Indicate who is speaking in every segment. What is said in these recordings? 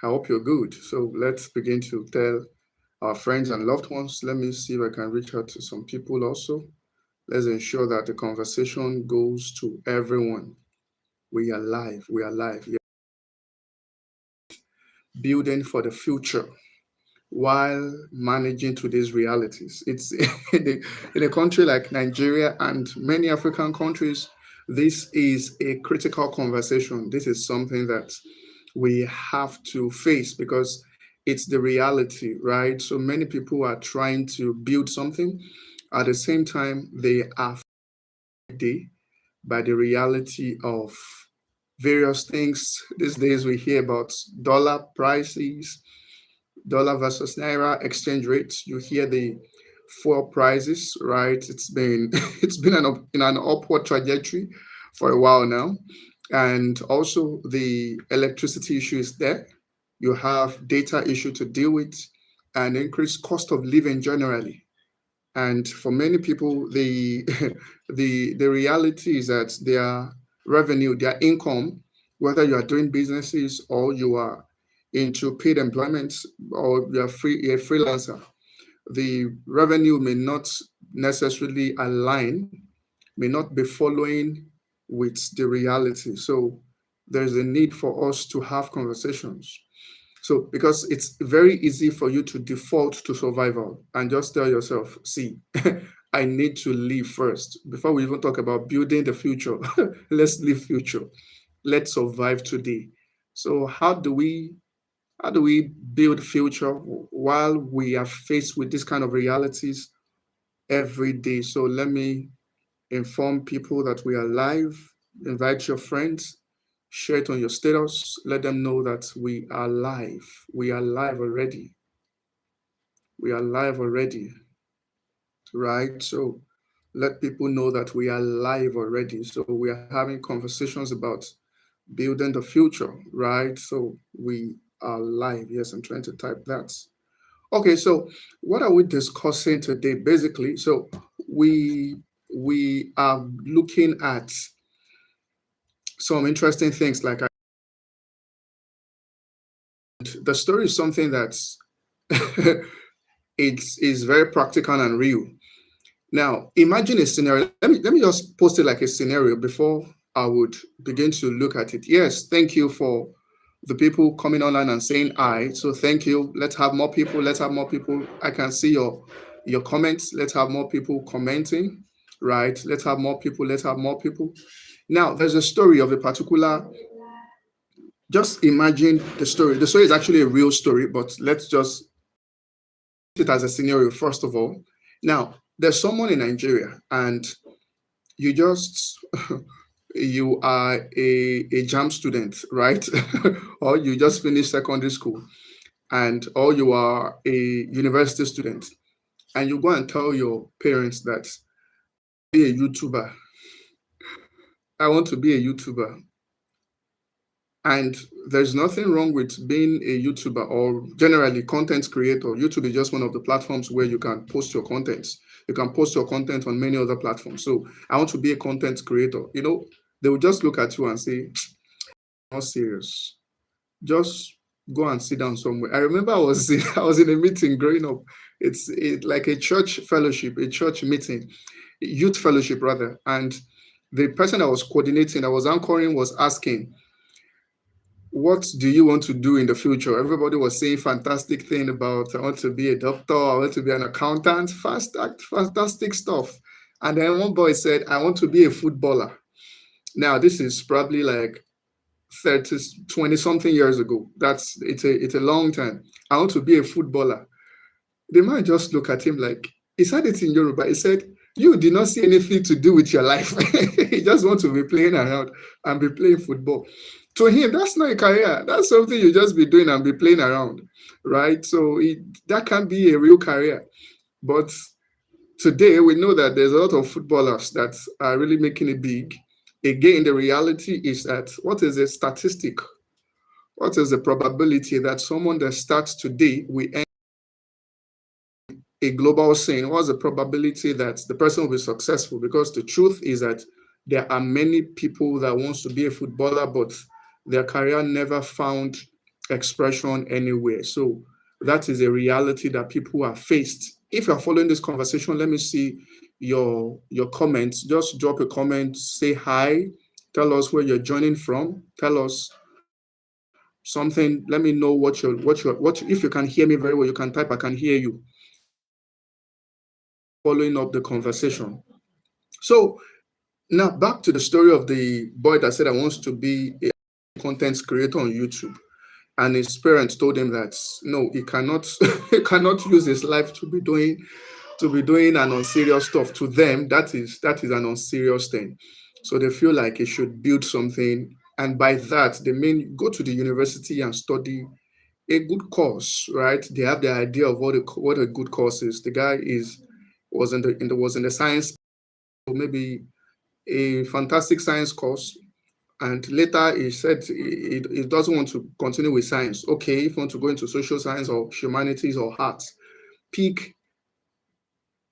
Speaker 1: I hope you're good. So let's begin to tell our friends and loved ones. Let me see if I can reach out to some people also. Let's ensure that the conversation goes to everyone. We are live. We are live. Yeah. Building for the future while managing today's realities. It's in a country like Nigeria and many African countries, this is a critical conversation. This is something that we have to face because it's the reality, right? So many people are trying to build something. At the same time, they are affected by the reality of various things. These days, we hear about dollar prices, dollar versus naira exchange rates. You hear the fuel prices, right? It's been it's been in an upward trajectory for a while now, and also the electricity issue is there. You have data issue to deal with, and increased cost of living generally. And for many people, the the reality is that their revenue, their income, whether you are doing businesses or you are into paid employment or you're a freelancer, the revenue may not necessarily align, may not be following with the reality. So there's a need for us to have conversations. So because it's very easy for you to default to survival and just tell yourself, see, I need to live first. Before we even talk about building the future, let's live future. Let's survive today. So how do we build future while we are faced with this kind of realities every day? So let me inform people that we are live. Invite your friends, share it on your status, let them know that we are live. We are live already. We are live already, right? So let people know that we are live already. So we are having conversations about building the future, right? So we are live. Yes, I'm trying to type that. Okay, so what are we discussing today? Basically, so we we are looking at some interesting things. Like the story is something that's it's is very practical and real. Now, imagine a scenario. Let me just post it like a scenario before I would begin to look at it. Yes, thank you for the people coming online and saying I. So thank you. Let's have more people. Let's have more people. I can see your comments. Let's have more people commenting. Right. Let's have more people. Let's have more people. Now, there's a story of a particular. Just imagine the story. The story is actually a real story, but let's just it as a scenario first of all. Now, there's someone in Nigeria, and you just you are a jam student, right? Or you just finished secondary school, and or you are a university student, and you go and tell your parents that be a YouTuber. I want to be a YouTuber. And there's nothing wrong with being a YouTuber or generally content creator. YouTube is just one of the platforms where you can post your contents. You can post your content on many other platforms. So I want to be a content creator. They will just look at you and say, not serious. Just go and sit down somewhere. I remember I was in a meeting growing up. Like a church fellowship, a church meeting, youth fellowship rather. And the person I was coordinating, I was anchoring, was asking, what do you want to do in the future? Everybody was saying fantastic thing about I want to be a doctor, I want to be an accountant, fantastic stuff. And then one boy said, I want to be a footballer. Now this is probably like 30, 20 something years ago. It's a long time. I want to be a footballer. The man just looked at him like, he said it in Yoruba. He said, you did not see anything to do with your life. You just want to be playing around and be playing football. To him, that's not a career. That's something you just be doing and be playing around, right? So that can be a real career. But today we know that there's a lot of footballers that are really making it big. Again, the reality is that what is a statistic? What is the probability that someone that starts today will end a global scene? What's the probability that the person will be successful? Because the truth is that there are many people that wants to be a footballer, but their career never found expression anywhere. So that is a reality that people are faced. If you're following this conversation, let me see your comments. Just drop a comment, say hi, tell us where you're joining from, tell us something. Let me know what if you can hear me very well, you can type, I can hear you. Following up the conversation. So now back to the story of the boy that said I wants to be a content creator on YouTube. And his parents told him that no, he cannot he cannot use his life to be doing an unserious stuff. To them, that is an unserious thing. So they feel like he should build something. And by that, they mean go to the university and study a good course, right? They have the idea of what a good course is. The guy was in the science, or maybe a fantastic science course, and later he said he doesn't want to continue with science. Okay, if you want to go into social science or humanities or arts, pick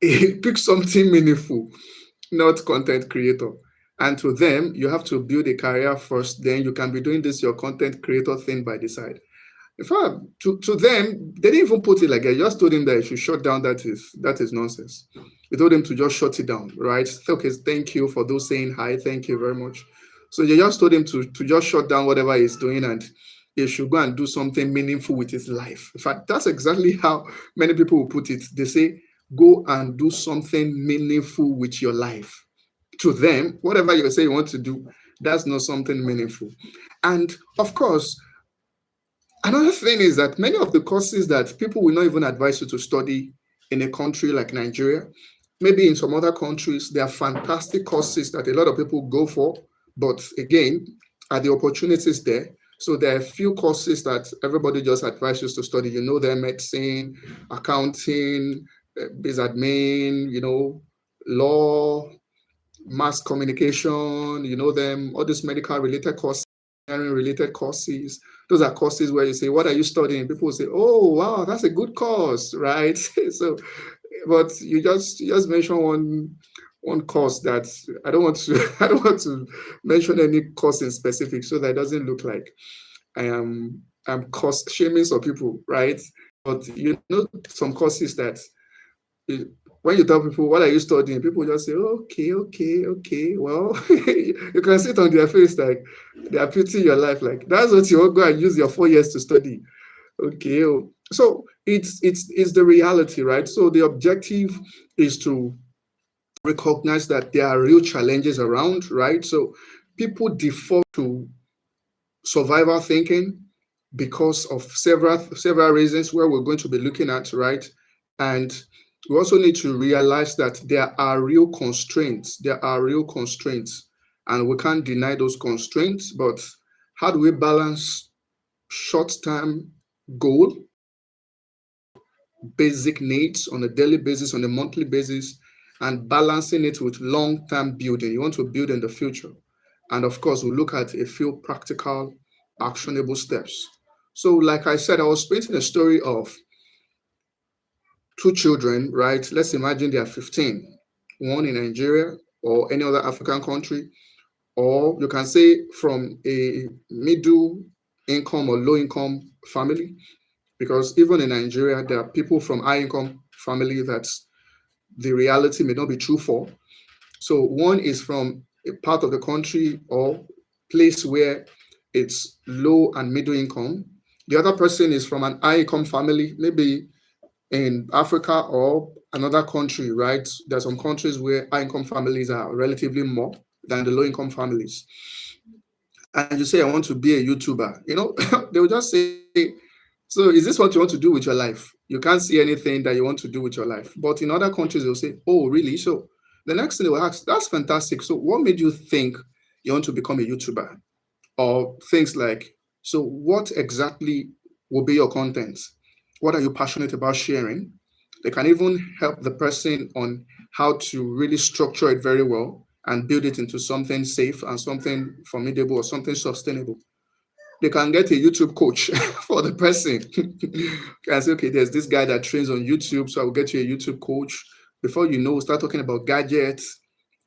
Speaker 1: pick something meaningful, not content creator. And to them, you have to build a career first, then you can be doing this your content creator thing by the side. In fact, to them, they didn't even put it like that. Just told him that he should shut down. That is nonsense. They told him to just shut it down, right? Okay, thank you for those saying hi. Thank you very much. So they just told him to just shut down whatever he's doing, and he should go and do something meaningful with his life. In fact, that's exactly how many people will put it. They say, go and do something meaningful with your life. To them, whatever you say you want to do, that's not something meaningful. And of course, another thing is that many of the courses that people will not even advise you to study in a country like Nigeria, maybe in some other countries, there are fantastic courses that a lot of people go for. But again, are the opportunities there? So there are a few courses that everybody just advises to study. You know, they're medicine, accounting, business admin, law, mass communication, them, all these medical related courses, related courses. Those are courses where you say, what are you studying? People say, oh, wow, that's a good course, right? So, but you just mention one course that I don't want to I don't want to mention any course in specific, so that it doesn't look like I'm cost shaming some people, right? But some courses that when you tell people, what are you studying? People just say, okay, okay, okay. Well, you can see it on their face like they are pitying your life. Like, that's what you will go and use your 4 years to study. Okay. So it's the reality, right? So the objective is to recognize that there are real challenges around, right? So people default to survival thinking because of several reasons where we're going to be looking at, right? And we also need to realize that there are real constraints. There are real constraints, and we can't deny those constraints. But how do we balance short-term goal, basic needs on a daily basis, on a monthly basis, and balancing it with long-term building? You want to build in the future. And of course, we look at a few practical, actionable steps. So, like I said, I was painting a story of two children, right? Let's imagine they are 15, one in Nigeria or any other African country, or you can say from a middle income or low income family, because even in Nigeria, there are people from high income family that the reality may not be true for. So one is from a part of the country or place where it's low and middle income. The other person is from an high income family, maybe in Africa or another country, right? There are some countries where high income families are relatively more than the low income families. And you say, I want to be a YouTuber, they will just say, so is this what you want to do with your life? You can't see anything that you want to do with your life. But in other countries, they'll say, oh, really? So the next thing they will ask, that's fantastic. So what made you think you want to become a YouTuber? Or things like, so what exactly will be your content? What are you passionate about sharing? They can even help the person on how to really structure it very well and build it into something safe and something formidable or something sustainable. They can get a YouTube coach for the person. Can say, okay, there's this guy that trains on YouTube, so I will get you a YouTube coach. Before you know, start talking about gadgets.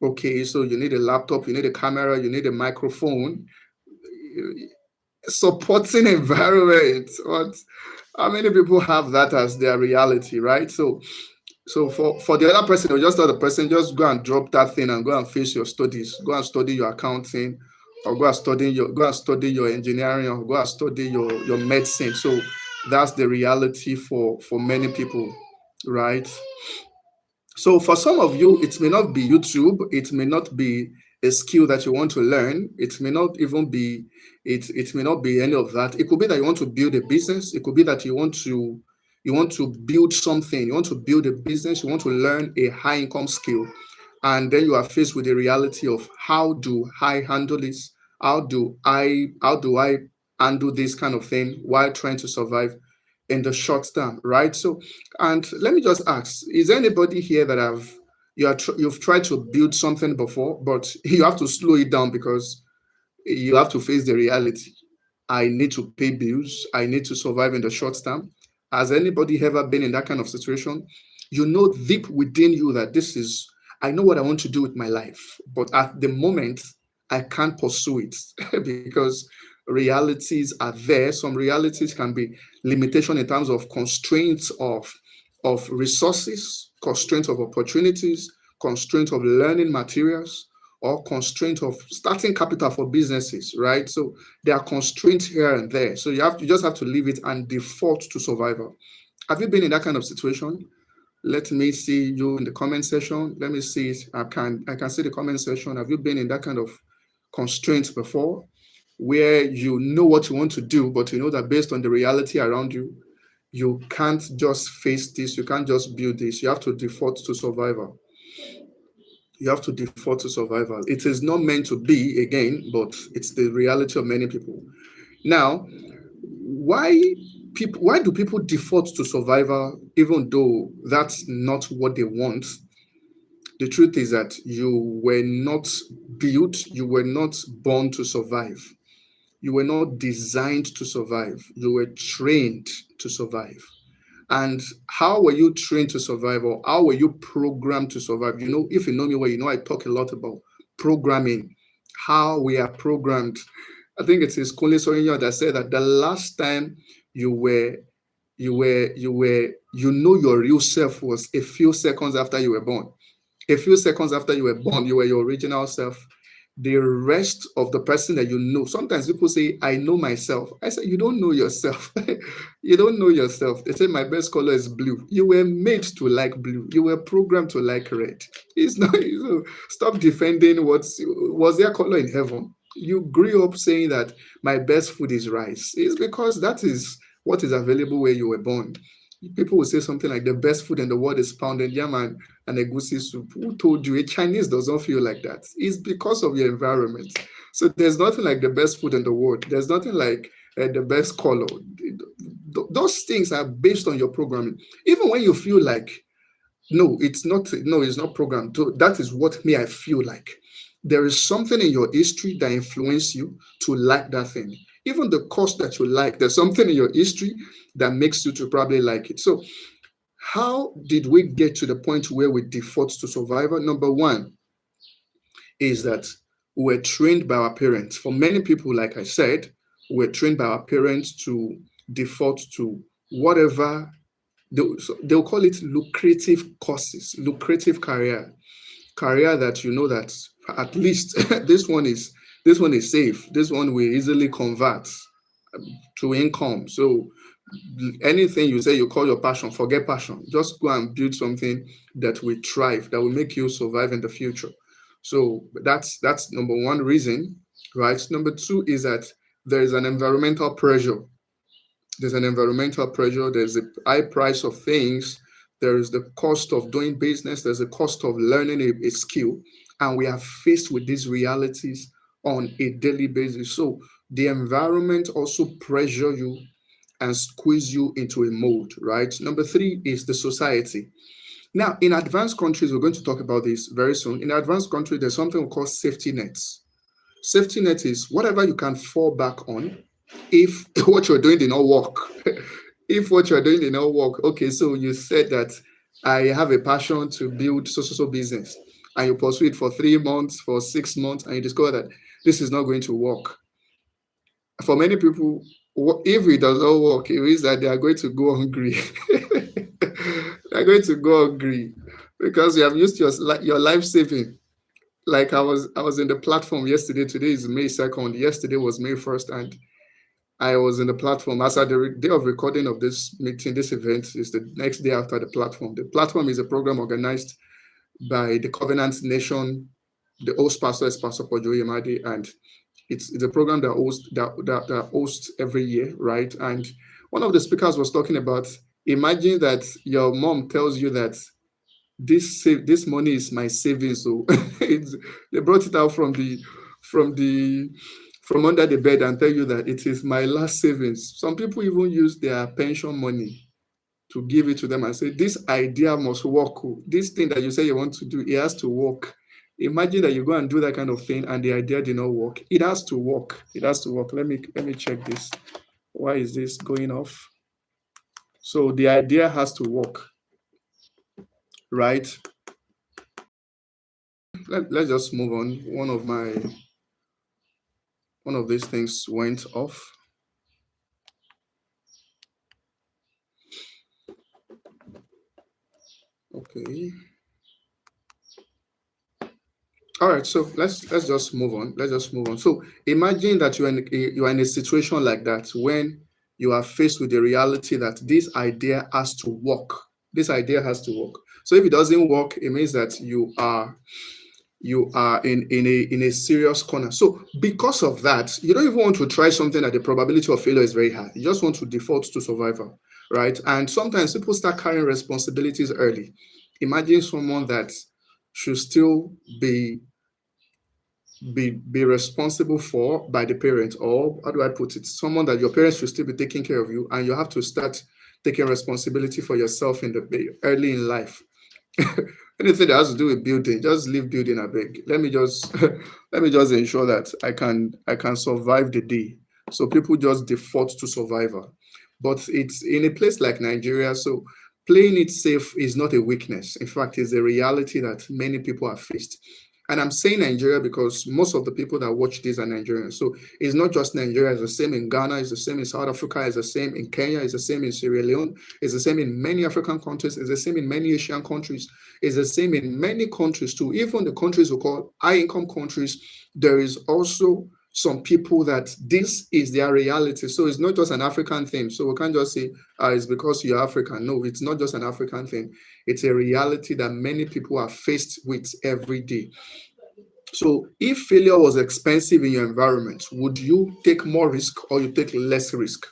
Speaker 1: Okay, so you need a laptop, you need a camera, you need a microphone. supporting environment. What? How many people have that as their reality, right? So for the other person, or just tell the person, just go and drop that thing and go and face your studies. Go and study your accounting, or go and study your engineering, or go and study your medicine. So that's the reality for many people, right? So for some of you, it may not be YouTube, it may not be a skill that you want to learn, it may not even be it may not be any of that. It could be that you want to build a business, it could be that you want to build something, you want to build a business, you want to learn a high income skill, and then you are faced with the reality of how do I handle this? How do I handle this kind of thing while trying to survive in the short term, right? So, and let me just ask: is there anybody here that you've tried to build something before, but you have to slow it down because you have to face the reality? I need to pay bills. I need to survive in the short term. Has anybody ever been in that kind of situation? You know deep within you that I know what I want to do with my life, but at the moment, I can't pursue it because realities are there. Some realities can be limitation in terms of constraints of resources, constraints of opportunities, constraints of learning materials, or constraint of starting capital for businesses, right? So there are constraints here and there. So you just have to leave it and default to survival. Have you been in that kind of situation? Let me see you in the comment section. Let me see it. I can see the comment section. Have you been in that kind of constraints before, where you know what you want to do, but you know that based on the reality around you, you can't just face this, you can't just build this. You have to default to survival. You have to default to survival. It is not meant to be again, but it's the reality of many people. Now, why why do people default to survival even though that's not what they want? The truth is that you were not built, you were not born to survive. You were not designed to survive. You were trained to survive. And how were you trained to survive, or how were you programmed to survive? If you know me well, I talk a lot about programming, how we are programmed. I think it is Kunle Sorinyo that said that the last time you were your real self was a few seconds after you were born. A few seconds after you were born, you were your original self. The rest of the person that you know. Sometimes people say, I know myself. I say, you don't know yourself. You don't know yourself. They say, my best color is blue. You were made to like blue. You were programmed to like red. It's not, stop defending was their color in heaven. You grew up saying that my best food is rice. It's because that is what is available where you were born. People will say something like the best food in the world is pounded yam and egusi soup. Who told you? A Chinese doesn't feel like that. It's because of your environment. So there's nothing like the best food in the world. There's nothing like the best color. Those things are based on your programming. Even when you feel like, no, it's not. No, it's not programmed. That is what me I feel like. There is something in your history that influences you to like that thing. Even the course that you like, there's something in your history that makes you to probably like it. So how did we get to the point where we default to survival? Number one is that we're trained by our parents. For many people, like I said, we're trained by our parents to default to whatever they'll call it lucrative courses, lucrative career that you know that at least this one is safe. This one will easily convert to income. So anything you say you call your passion, forget passion. Just go and build something that will thrive, that will make you survive in the future. So that's number one reason, right? Number two is that there is an environmental pressure. There's a high price of things, there is the cost of doing business, there's a cost of learning a skill, and we are faced with these realities on a daily basis. So the environment also pressure you and squeeze you into a mold, right? Number three is the society. Now, in advanced countries, we're going to talk about this very soon. In advanced countries, there's something we call safety nets. Safety net is whatever you can fall back on if what you're doing did not work. If what you're doing did not work, okay, so you said that I have a passion to build so business, and you pursue it for 3 months, for 6 months, and you discover that this is not going to work. For many people, if it does not work, it means that they are going to go hungry. They are going to go hungry because you have used your life saving. Like I was in the platform yesterday. Today is May 2nd. Yesterday was May 1st, and I was in the platform. As at the day of recording of this meeting, this event is the next day after the platform. The platform is a program organized by the Covenant Nation. The host pastor is Pastor Pojo Yemade, and it's a program that hosts every year, right? And one of the speakers was talking about, imagine that your mom tells you that this money is my savings. So they brought it out from the from under the bed and tell you that it is my last savings. Some people even use their pension money to give it to them and say, this idea must work. Oh. This thing that you say you want to do, it has to work. Imagine that you go and do that kind of thing and the idea did not work. It has to work. It has to work. Let me check this. Why is this going off? So the idea has to work, right? Let's just move on. One of these things went off. Okay. All right, so let's just move on. Let's just move on. So imagine that you are in a situation like that when you are faced with the reality that this idea has to work. This idea has to work. So if it doesn't work, it means that you are in a serious corner. So because of that, you don't even want to try something that the probability of failure is very high. You just want to default to survival, right? And sometimes people start carrying responsibilities early. Imagine someone that should still be responsible for by the parent, or how do I put it? Someone that your parents should still be taking care of you, and you have to start taking responsibility for yourself in the early in life. Anything that has to do with building, just leave building. I beg. Let me just let me just ensure that I can survive the day. So people just default to survival, but it's in a place like Nigeria. So playing it safe is not a weakness. In fact, it's a reality that many people have faced. And I'm saying Nigeria because most of the people that watch this are Nigerians. So it's not just Nigeria, it's the same in Ghana, it's the same in South Africa, it's the same in Kenya, it's the same in Sierra Leone, it's the same in many African countries, it's the same in many Asian countries, it's the same in many countries too. Even the countries we call high-income countries, there is also some people that this is their reality. So it's not just an African thing. So we can't just say, it's because you're African. No, it's not just an African thing. It's a reality that many people are faced with every day. So if failure was expensive in your environment, would you take more risk or you take less risk?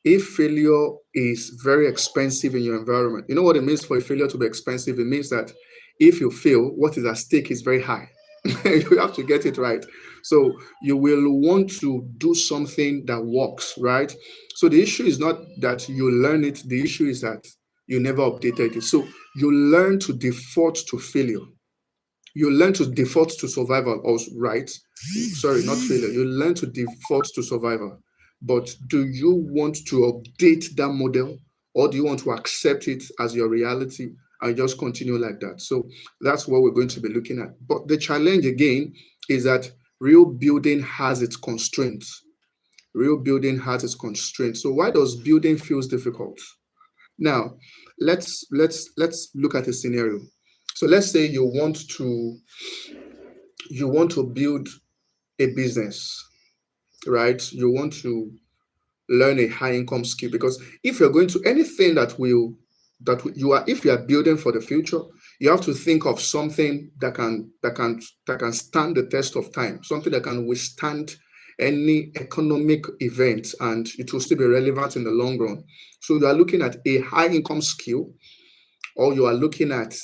Speaker 1: If failure is very expensive in your environment, you know what it means for a failure to be expensive? It means that if you fail, what is at stake is very high. You have to get it right. So you will want to do something that works, right? So the issue is not that you learn it, the issue is that you never updated it. So you learn to default to failure. You learn to default to survival, also, right? Sorry, not failure. You learn to default to survival. But do you want to update that model, or do you want to accept it as your reality and just continue like that? So that's what we're going to be looking at. But the challenge again is that real building has its constraints. Real building has its constraints. So why does building feels difficult? Now, let's look at a scenario. So let's say you want to build a business, right? You want to learn a high income skill, because if you're going to anything you are if you are building for the future, you have to think of something that can stand the test of time, something that can withstand any economic event, and it will still be relevant in the long run. So you are looking at a high income skill, or you are looking at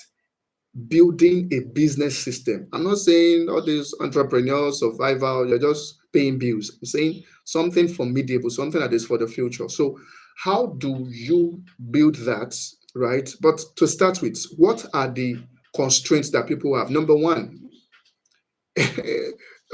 Speaker 1: building a business system. I'm not saying all these entrepreneurs, survival, you're just paying bills. I'm saying something formidable, something that is for the future. So how do you build that, right? But to start with, what are the constraints that people have? Number one,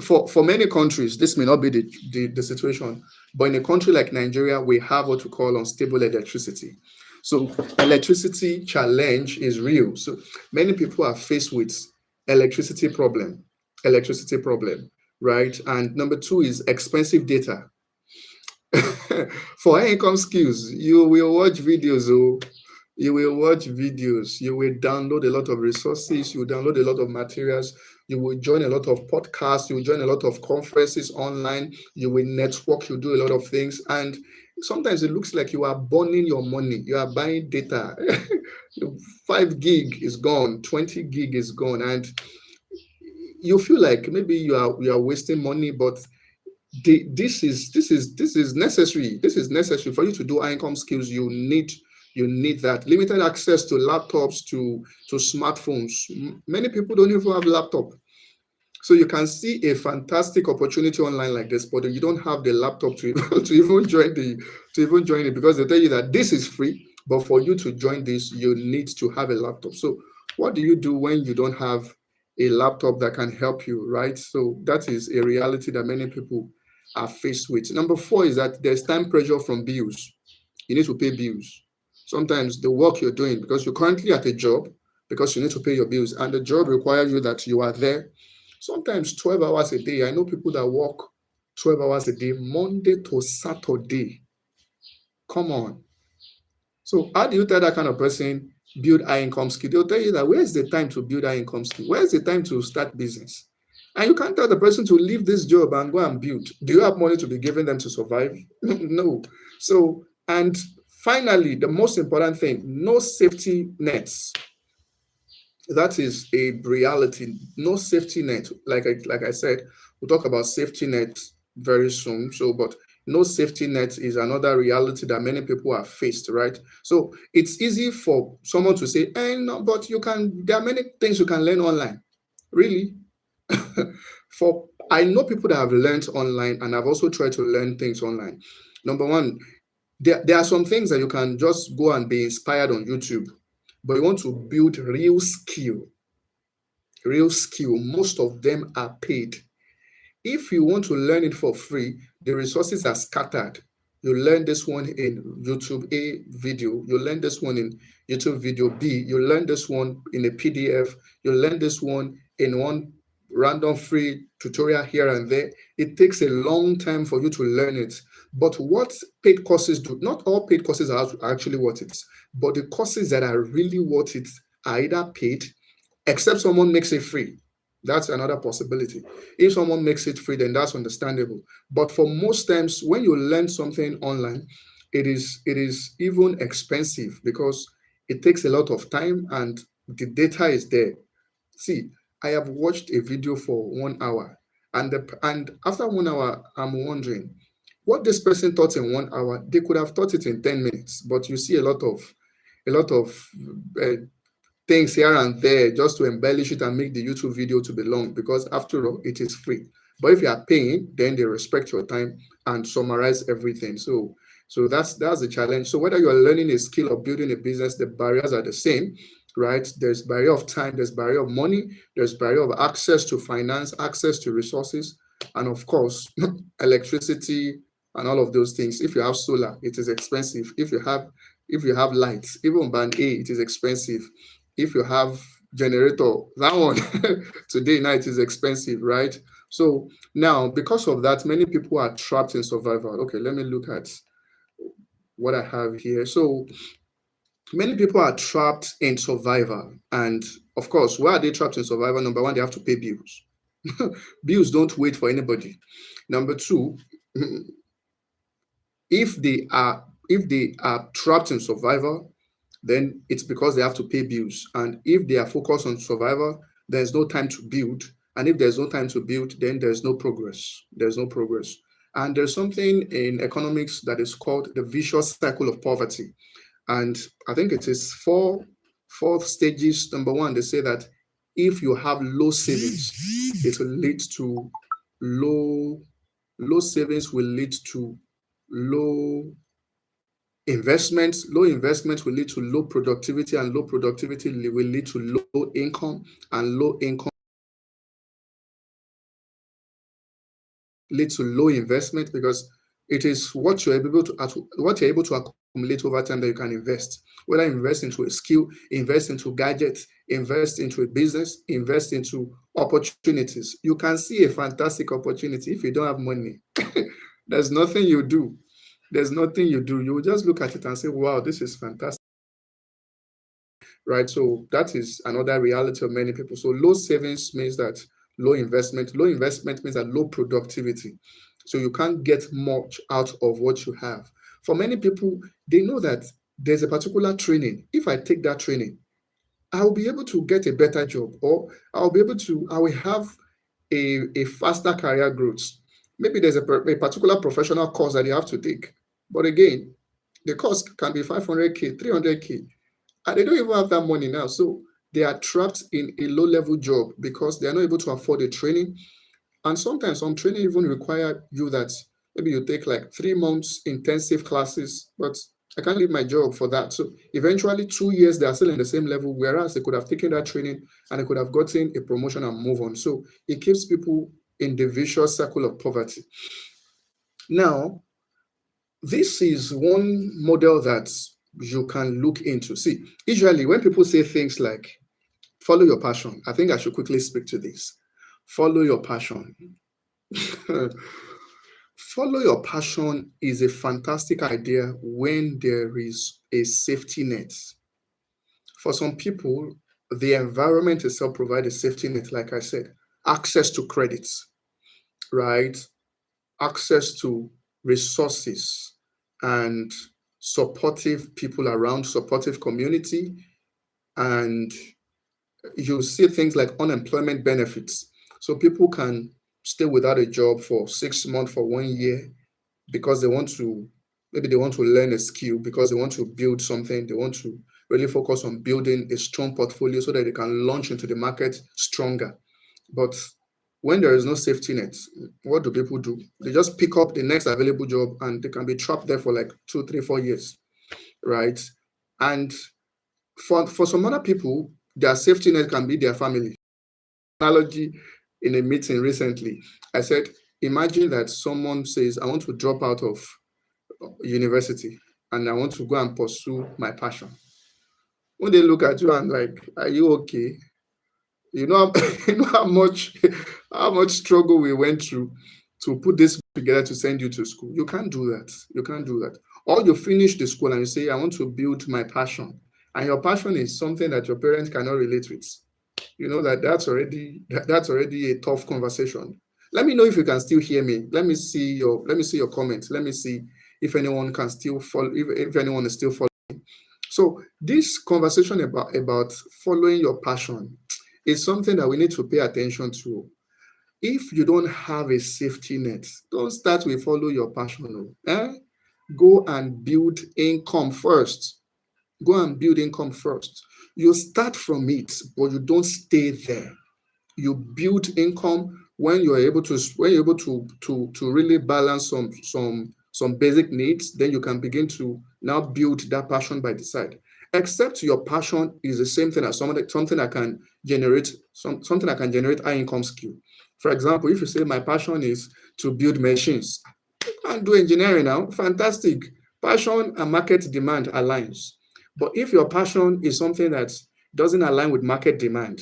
Speaker 1: for many countries, this may not be the situation, but in a country like Nigeria, we have what we call unstable electricity. So electricity challenge is real. So many people are faced with electricity problem, right? And number two is expensive data. For income skills, you will watch videos. Oh, you will watch videos. You will download a lot of resources. You will download a lot of materials. You will join a lot of podcasts. You will join a lot of conferences online. You will network. You do a lot of things. And sometimes it looks like you are burning your money. You are buying data. 5 gig is gone. 20 gig is gone. And you feel like maybe you are wasting money, but this is necessary. This is necessary for you to do income skills. You need that limited access to laptops, to smartphones. Many people don't even have laptop. So you can see a fantastic opportunity online like this, but you don't have the laptop to to even join it, because they tell you that this is free, but for you to join this, you need to have a laptop. So what do you do when you don't have a laptop that can help you, right? So that is a reality that many people are faced with. Number four is that there's time pressure from bills. You need to pay bills. Sometimes the work you're doing, because you're currently at a job, because you need to pay your bills, and the job requires you that you are there sometimes 12 hours a day. I know people that work 12 hours a day, Monday to Saturday. Come on. So how do you tell that kind of person build high income skill? They'll tell you that where's the time to build high income skill? Where's the time to start business? And you can't tell the person to leave this job and go and build. Do you have money to be giving them to survive? No. So, and finally, the most important thing, no safety nets. That is a reality. No safety net. Like I said, we'll talk about safety net very soon. So, but no safety net is another reality that many people are faced, right? So it's easy for someone to say, no, but there are many things you can learn online. Really? For I know people that have learned online, and I've also tried to learn things online. Number one, there are some things that you can just go and be inspired on YouTube, but you want to build real skill. Most of them are paid. If you want to learn it for free, the resources are scattered. You learn this one in YouTube A video, you learn this one in YouTube video B, you learn this one in a PDF, you learn this one in one random free tutorial here and there. It takes a long time for you to learn it. But what paid courses do, not all paid courses are actually worth it, but the courses that are really worth it are either paid, except someone makes it free. That's another possibility. If someone makes it free, then that's understandable. But for most times, when you learn something online, it is even expensive, because it takes a lot of time and the data is there. See, I have watched a video for 1 hour, and after 1 hour, I'm wondering what this person thought in 1 hour. They could have thought it in 10 minutes, but you see a lot of uh, things here and there just to embellish it and make the YouTube video to be long, because after all, it is free. But if you are paying, then they respect your time and summarize everything. So that's the challenge. So whether you are learning a skill or building a business, the barriers are the same, right? There's barrier of time, there's barrier of money, there's barrier of access to finance, access to resources, and of course, electricity and all of those things. If you have solar, it is expensive. If you have lights, even band A, it is expensive. If you have generator, that one today night is expensive, right? So now, because of that, many people are trapped in survival. Okay, let me look at what I have here. So many people are trapped in survival, and of course, why are they trapped in survival? Number one, they have to pay bills. Bills don't wait for anybody. Number two, if they are trapped in survival, then it's because they have to pay bills. And if they are focused on survival, there's no time to build. And if there's no time to build, then there's no progress. There's no progress. And there's something in economics that is called the vicious cycle of poverty. And I think it is four stages. Number one, they say that if you have low savings, it will lead to low savings will lead to low investments. Low investments will lead to low productivity, and low productivity will lead to low income, and low income leads to low investment, because it is what you're able to accumulate over time that you can invest. Whether invest into a skill, invest into gadgets, invest into a business, invest into opportunities. You can see a fantastic opportunity. If you don't have money, there's nothing you do. There's nothing you do. You will just look at it and say, wow, this is fantastic. Right. So that is another reality of many people. So low savings means that low investment. Low investment means that low productivity. So you can't get much out of what you have. For many people, they know that there's a particular training. If I take that training, I'll be able to get a better job, or I will have a faster career growth. Maybe there's a particular professional course that you have to take. But again, the cost can be 500K, 300K, and they don't even have that money now. So they are trapped in a low level job because they are not able to afford the training. And sometimes some training even require you that maybe you take like 3 months intensive classes, but I can't leave my job for that. So eventually 2 years they are still in the same level, whereas they could have taken that training and they could have gotten a promotion and move on. So it keeps people in the vicious circle of poverty. Now, this is one model that you can look into. See, usually when people say things like follow your passion, I think I should quickly speak to this. Follow your passion. Follow your passion is a fantastic idea when there is a safety net. For some people, the environment itself provides a safety net, like I said, access to credits, right? Access to resources and supportive people around, supportive community, and you see things like unemployment benefits. So people can stay without a job for 6 months, for 1 year, because they want to, maybe they want to learn a skill, because they want to build something, they want to really focus on building a strong portfolio so that they can launch into the market stronger. But when there is no safety net, what do people do? They just pick up the next available job and they can be trapped there for like 2, 3, 4 years, right? And for some other people, their safety net can be their family. Analogy in a meeting recently, I said, imagine that someone says, I want to drop out of university and I want to go and pursue my passion. When they look at you and like, are you okay? You know, you know how much struggle we went through to put this together to send you to school. You can't do that. You can't do that. Or you finish the school and you say, I want to build my passion. And your passion is something that your parents cannot relate with. You know that's already a tough conversation. Let me know if you can still hear me. Let me see your comments. Let me see if anyone can still follow, if anyone is still following. So this conversation about following your passion is something that we need to pay attention to. If you don't have a safety net, don't start with follow your passion. Go and build income first. Go and build income first. You start from it, but you don't stay there. You build income when you're able to really balance some basic needs. Then you can begin to now build that passion by the side. Except your passion is the same thing as something that can generate something that can generate high income skill. For example, if you say my passion is to build machines, and do engineering now, fantastic. Passion and market demand aligns. But if your passion is something that doesn't align with market demand,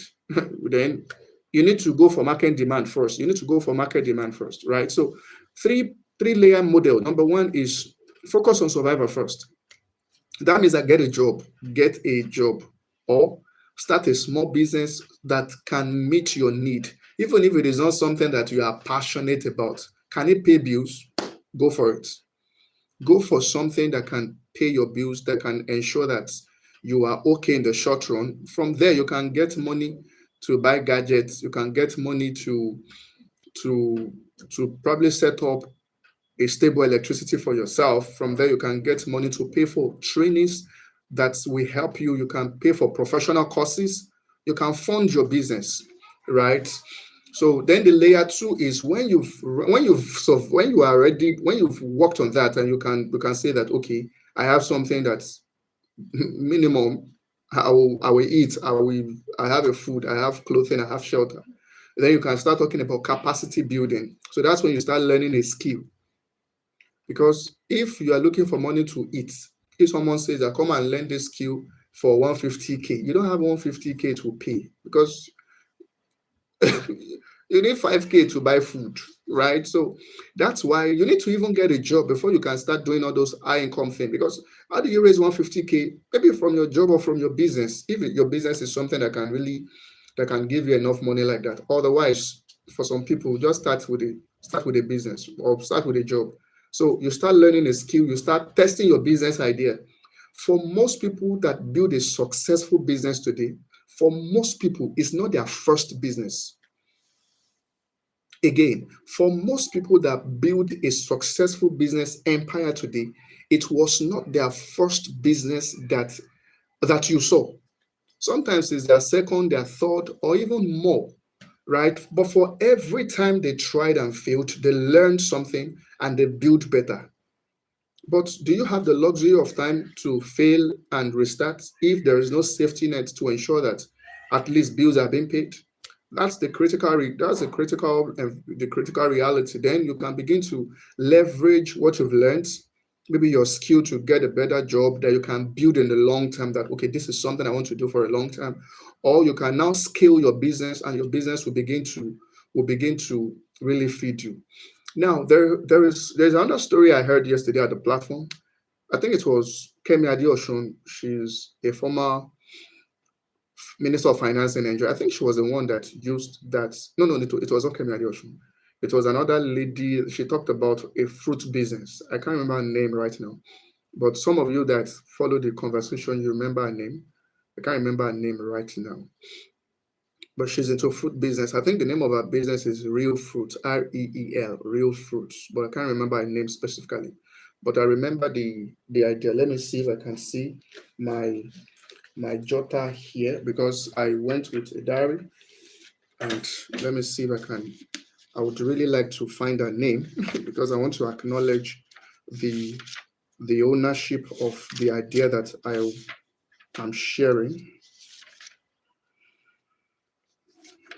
Speaker 1: then you need to go for market demand first. You need to go for market demand first, right? So three layer model. Number one is focus on survival first. That means that get a job, or start a small business that can meet your need, even if it is not something that you are passionate about. Can it pay bills? Go for it. Go for something that can pay your bills, that can ensure that you are okay in the short run. From there, you can get money to buy gadgets. You can get money to to probably set up a stable electricity for yourself. From there, you can get money to pay for trainings that will help you. You can pay for professional courses. You can fund your business, right? So then the layer two is when you are ready, when you've worked on that, and you can say that, okay, I have something that's minimum. I will eat. I have a food. I have clothing. I have shelter. Then you can start talking about capacity building. So that's when you start learning a skill. Because if you are looking for money to eat, if someone says that come and learn this skill for 150K, you don't have 150K to pay, because You need 5K to buy food, right? So that's why you need to even get a job before you can start doing all those high income things. Because how do you raise 150K? Maybe from your job or from your business. If your business is something that can give you enough money like that. Otherwise, for some people, just start with a business or start with a job. So you start learning a skill, you start testing your business idea. For most people that build a successful business today, for most people, it's not their first business. Again, for most people that build a successful business empire today, it was not their first business that you saw. Sometimes it's their second, their third, or even more, right? But for every time they tried and failed, they learned something and they built better. But do you have the luxury of time to fail and restart if there is no safety net to ensure that at least bills are being paid? That's the critical reality. Then you can begin to leverage what you've learned, maybe your skill to get a better job that you can build in the long term. That okay, this is something I want to do for a long time, or you can now scale your business, and your business will begin to really feed you. Now, there's another story I heard yesterday at the platform. I think it was Kemi Adeosun. She's a former Minister of Finance in Nigeria. I think she was the one that used that. No, no, it was not Kemi Adeosun. It was another lady. She talked about a fruit business. I can't remember her name right now. But some of you that follow the conversation, you remember her name. I can't remember her name right now. But she's into fruit business. I think the name of her business is Real Fruit, REEL, Real Fruits. But I can't remember her name specifically. But I remember the idea. Let me see if I can see my jotter here, because I went with a diary, and let me see if I would really like to find her name because I want to acknowledge the ownership of the idea that I am sharing.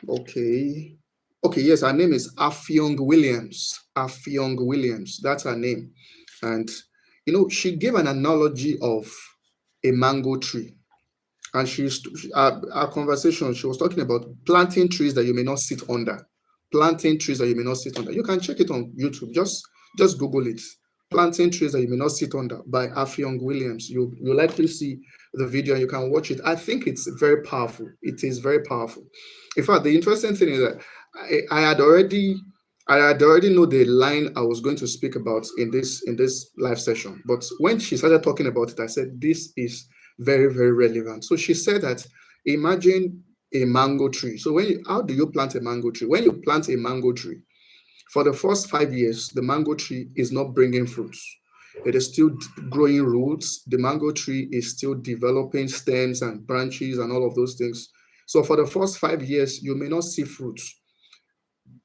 Speaker 1: Okay, yes, her name is Afyong Williams. Afyong Williams, that's her name. And she gave an analogy of a mango tree. And our conversation, she was talking about planting trees that you may not sit under. Planting trees that you may not sit under. You can check it on YouTube. Just Google it. Planting trees that you may not sit under by Afyong Williams. You likely see the video and you can watch it. I think it's very powerful. It is very powerful. In fact, the interesting thing is that I had already know the line I was going to speak about in this live session. But when she started talking about it, I said, this is very, very relevant. So she said that imagine a mango tree. So how do you plant a mango tree? When you plant a mango tree, for the first 5 years, the mango tree is not bringing fruits. It is still growing roots. The mango tree is still developing stems and branches and all of those things. So for the first 5 years, you may not see fruits.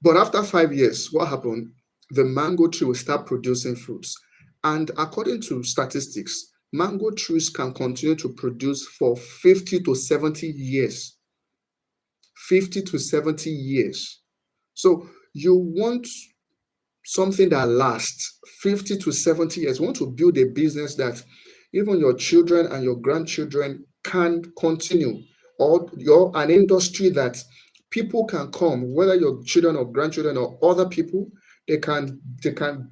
Speaker 1: But after 5 years, what happened? The mango tree will start producing fruits. And according to statistics, mango trees can continue to produce for 50 to 70 years. 50 to 70 years. So you want something that lasts 50 to 70 years. You want to build a business that even your children and your grandchildren can continue, or an industry that people can come, whether your children or grandchildren or other people, they can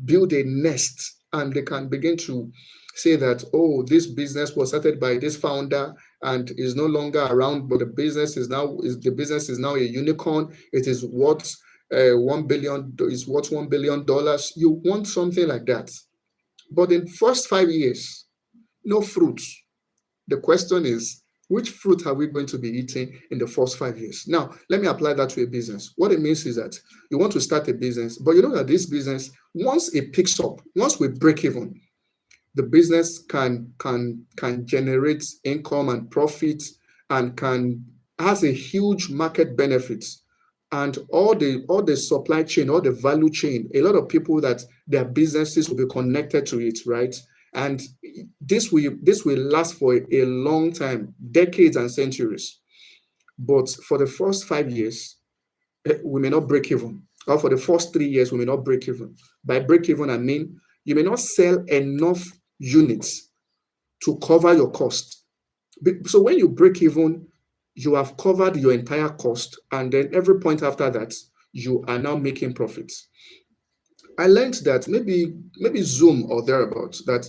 Speaker 1: build a nest and they can begin to say that, oh, this business was started by this founder and is no longer around, but the business is now a unicorn. It is worth $1 billion. Is worth $1 billion. You want something like that, but in first 5 years, no fruits. The question is, which fruit are we going to be eating in the first 5 years? Now, let me apply that to a business. What it means is that you want to start a business, but you know that this business, once it picks up, once we break even, the business can generate income and profit and has a huge market benefit, and all the supply chain, all the value chain, a lot of people that their businesses will be connected to it, right? And this will last for a long time, decades and centuries. But for the first 5 years, we may not break even. Or for the first 3 years, we may not break even. By break even, I mean you may not sell enough units to cover your cost. So when you break even, you have covered your entire cost, and then every point after that, you are now making profits. I learned that maybe Zoom or thereabouts, that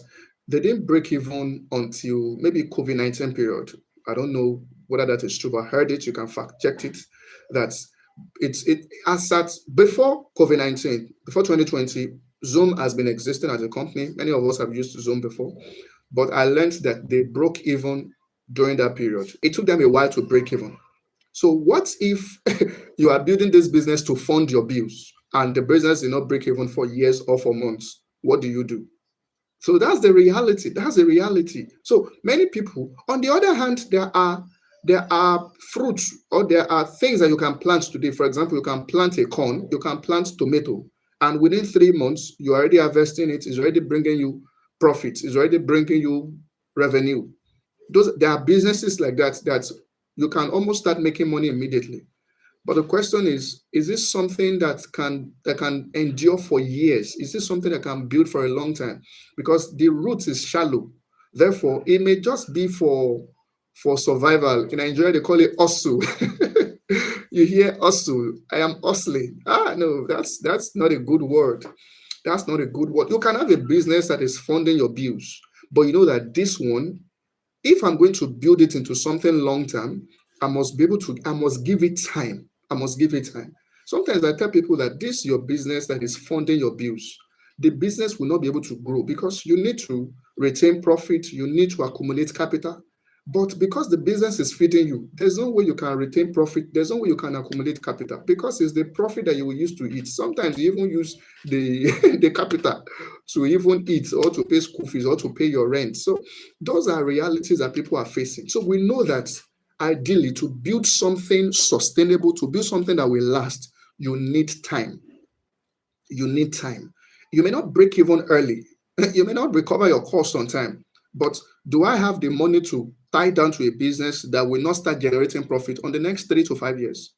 Speaker 1: they didn't break even until maybe COVID-19 period. I don't know whether that is true, but I heard it. You can fact check it. That it as at before COVID-19, before 2020, Zoom has been existing as a company. Many of us have used Zoom before, but I learned that they broke even during that period. It took them a while to break even. So what if you are building this business to fund your bills and the business did not break even for years or for months? What do you do? So that's the reality. That's the reality. So many people, on the other hand, there are fruits, or there are things that you can plant today. For example, you can plant a corn, you can plant tomato, and within 3 months, you're already harvesting it. It's already bringing you profits. It's already bringing you revenue. There are businesses like that you can almost start making money immediately. But the question is this something that can endure for years? Is this something that can build for a long time? Because the root is shallow. Therefore, it may just be for survival. In Nigeria, they call it hustle. You hear hustle. I am hustling. No, that's not a good word. That's not a good word. You can have a business that is funding your bills, but you know that this one, if I'm going to build it into something long term, I must give it time. I must give it time. Sometimes I tell people that this is your business that is funding your bills. The business will not be able to grow because you need to retain profit, you need to accumulate capital. But because the business is feeding you, there's no way you can retain profit, there's no way you can accumulate capital because it's the profit that you will use to eat. Sometimes you even use the, the capital to even eat or to pay school fees or to pay your rent. So those are realities that people are facing. So we know that ideally to build something sustainable, to build something that will last, you need time. You need time. You may not break even early. You may not recover your cost on time. But do I have the money to tie down to a business that will not start generating profit on the next 3 to 5 years?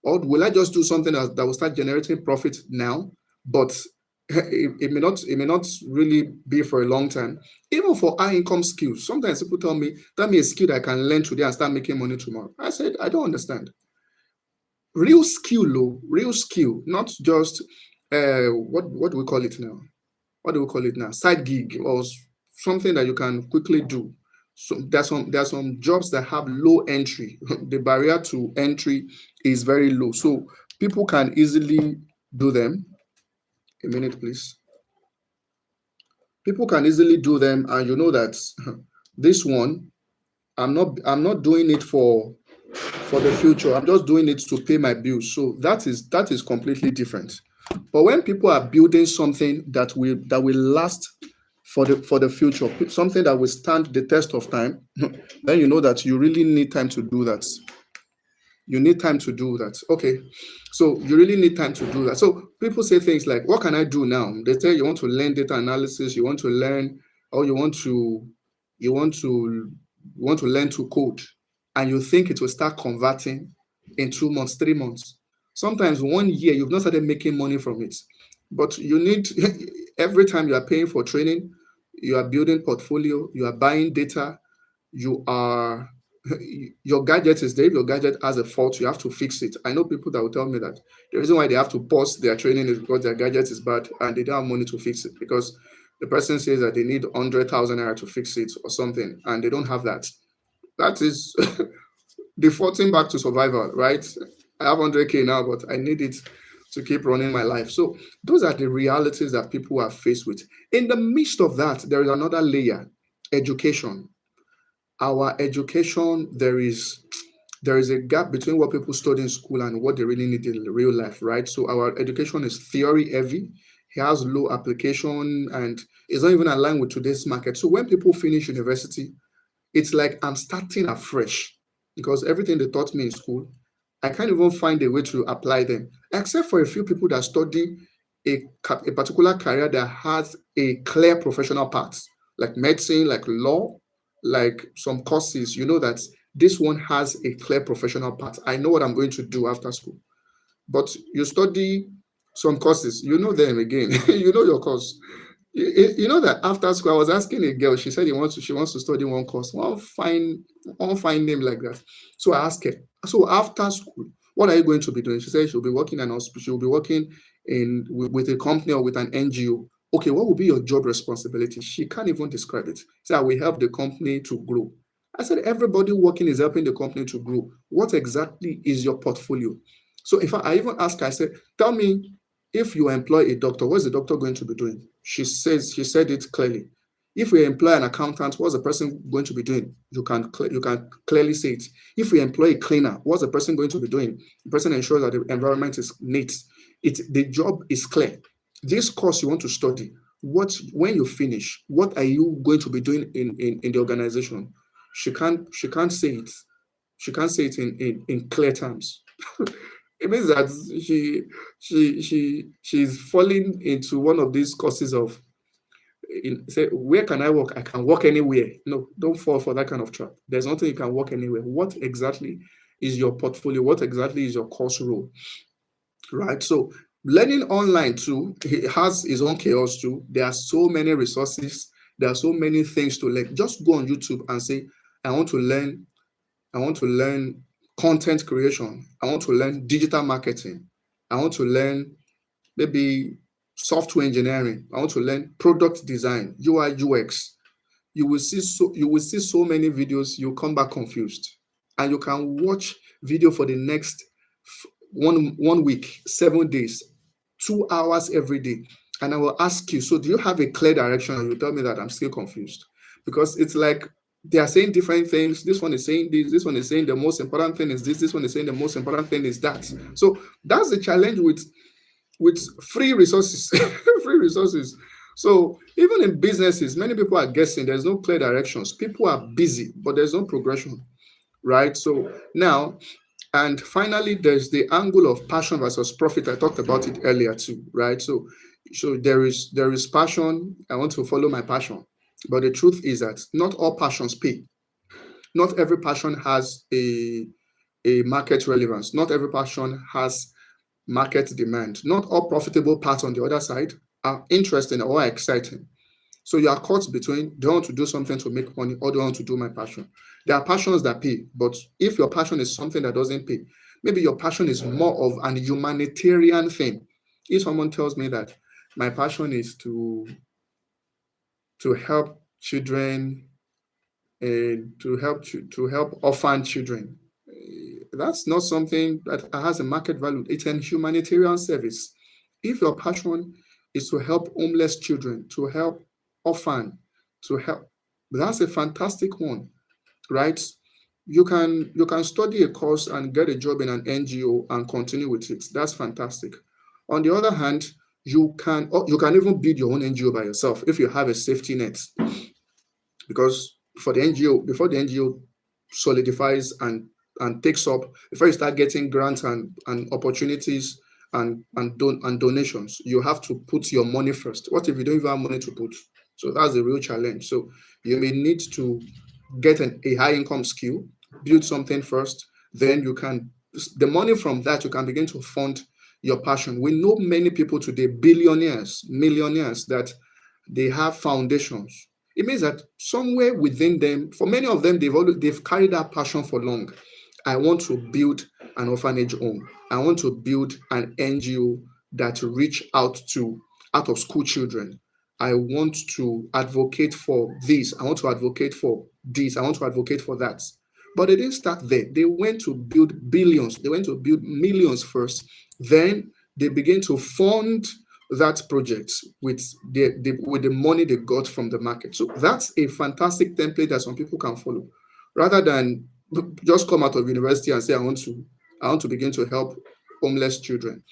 Speaker 1: Or will I just do something that will start generating profit now, but it may not really be for a long time? Even for high income skills, sometimes people tell me that me a skill that I can learn today and start making money tomorrow. I said, I don't understand. Real skill, though, real skill, not just what do we call it now? What do we call it now? Side gig or something that you can quickly do. So there's some jobs that have low entry. The barrier to entry is very low. So people can easily do them. A minute, please. People can easily do them, and you know that this one, I'm not doing it for the future. I'm just doing it to pay my bills. So that is completely different. But when people are building something that will last for the future, something that will stand the test of time, then you know that you really need time to do that. You need time to do that. Okay. So you really need time to do that. So people say things like, what can I do now? They say you want to learn data analysis, you want to learn, or you want to learn to code, and you think it will start converting in 2 months, 3 months. Sometimes 1 year, you've not started making money from it. But you need every time you are paying for training, you are building portfolio, you are buying data, you are your gadget is there. If your gadget has a fault, you have to fix it. I know people that will tell me that the reason why they have to pause their training is because their gadget is bad and they don't have money to fix it, because the person says that they need 100,000 naira to fix it or something, and they don't have that. That is defaulting back to survival, right? I have 100K now, but I need it to keep running my life. So those are the realities that people are faced with. In the midst of that, there is another layer: education. Our education, there is a gap between what people study in school and what they really need in real life, right? So our education is theory heavy, it has low application, and it's not even aligned with today's market. So when people finish university, it's like I'm starting afresh, because everything they taught me in school, I can't even find a way to apply them, except for a few people that study a particular career that has a clear professional path, like medicine, like law, like some courses. You know that this one has a clear professional path. I know what I'm going to do after school. But you study some courses, you know them again. You know your course. You know that after school, I was asking a girl. She said she wants to study one course, one fine name like that. So I asked her. So after school, What are you going to be doing? She said she'll be working in an hospital, she'll be working with a company or with an NGO. Okay, what will be your job responsibility? She can't even describe it. So I will help the company to grow. I said, everybody working is helping the company to grow. What exactly is your portfolio? So if I even asked her, I said, tell me, if you employ a doctor, what's the doctor going to be doing? She said it clearly. If we employ an accountant, what's the person going to be doing? You can clearly say it. If we employ a cleaner, what's the person going to be doing? The person ensures that the environment is neat. The job is clear. This course you want to study, when you finish, what are you going to be doing in the organization? She can't say it. She can't say it in clear terms. It means that she's falling into one of these courses of say, where can I work? I can work anywhere. No, don't fall for that kind of trap. There's nothing you can work anywhere. What exactly is your portfolio? What exactly is your course role? Right. So learning online too, it has its own chaos too. There are so many resources. There are so many things to learn. Just go on YouTube and say, I want to learn content creation. I want to learn digital marketing. I want to learn maybe software engineering. I want to learn product design, UI, UX. You will see so many videos. You come back confused, and you can watch video for the next 1 week, 7 days, 2 hours every day. And I will ask you, so do you have a clear direction? And you tell me that I'm still confused, because it's like they are saying different things. This one is saying this one is saying the most important thing is this one is saying the most important thing is that. So that's the challenge with free resources. Free resources. So even in businesses, many people are guessing. There's no clear directions. People are busy, but there's no progression, right? So now, and finally, there's the angle of passion versus profit. I talked about it earlier too, right? So there is passion. I want to follow my passion, but the truth is that not all passions pay. Not every passion has a market relevance. Not every passion has market demand. Not all profitable paths on the other side are interesting or exciting. So you are caught between, do I want to do something to make money, or do I want to do my passion? There are passions that pay, but if your passion is something that doesn't pay, maybe your passion is more of an humanitarian thing. If someone tells me that my passion is to help children and to help orphan children, that's not something that has a market value. It's an humanitarian service. If your passion is to help homeless children, to help orphan, to help, that's a fantastic one, right? You can study a course and get a job in an NGO and continue with it. That's fantastic. On the other hand, you can even build your own NGO by yourself if you have a safety net. Because for the NGO, before the NGO solidifies and takes up, before you start getting grants and opportunities and donations, you have to put your money first. What if you don't even have money to put? So that's the real challenge. So you may need to get a high income skill, build something first, then the money from that, you can begin to fund your passion. We know many people today, billionaires, millionaires, that they have foundations. It means that somewhere within them, for many of them, they've carried that passion for long. I want to build an orphanage home. I want to build an NGO that reach out of school children. I want to advocate for this. I want to advocate for this. I want to advocate for that. But they didn't start there. They went to build billions. They went to build millions first. Then they began to fund that project with the money they got from the market. So that's a fantastic template that some people can follow, rather than just come out of university and say, I want to begin to help homeless children.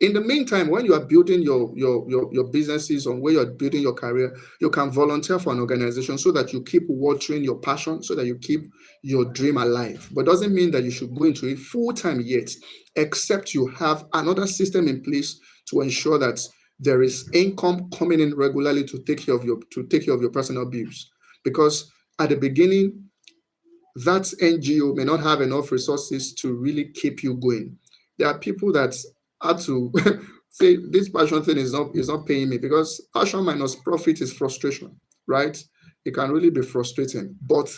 Speaker 1: In the meantime, when you are building your businesses, or where you're building your career, you can volunteer for an organization so that you keep watering your passion, so that you keep your dream alive. But doesn't mean that you should go into it full time yet, except you have another system in place to ensure that there is income coming in regularly to take care of your personal bills. Because at the beginning, that NGO may not have enough resources to really keep you going. There are people that had to say, this passion thing is not paying me, because passion minus profit is frustration, right? It can really be frustrating. But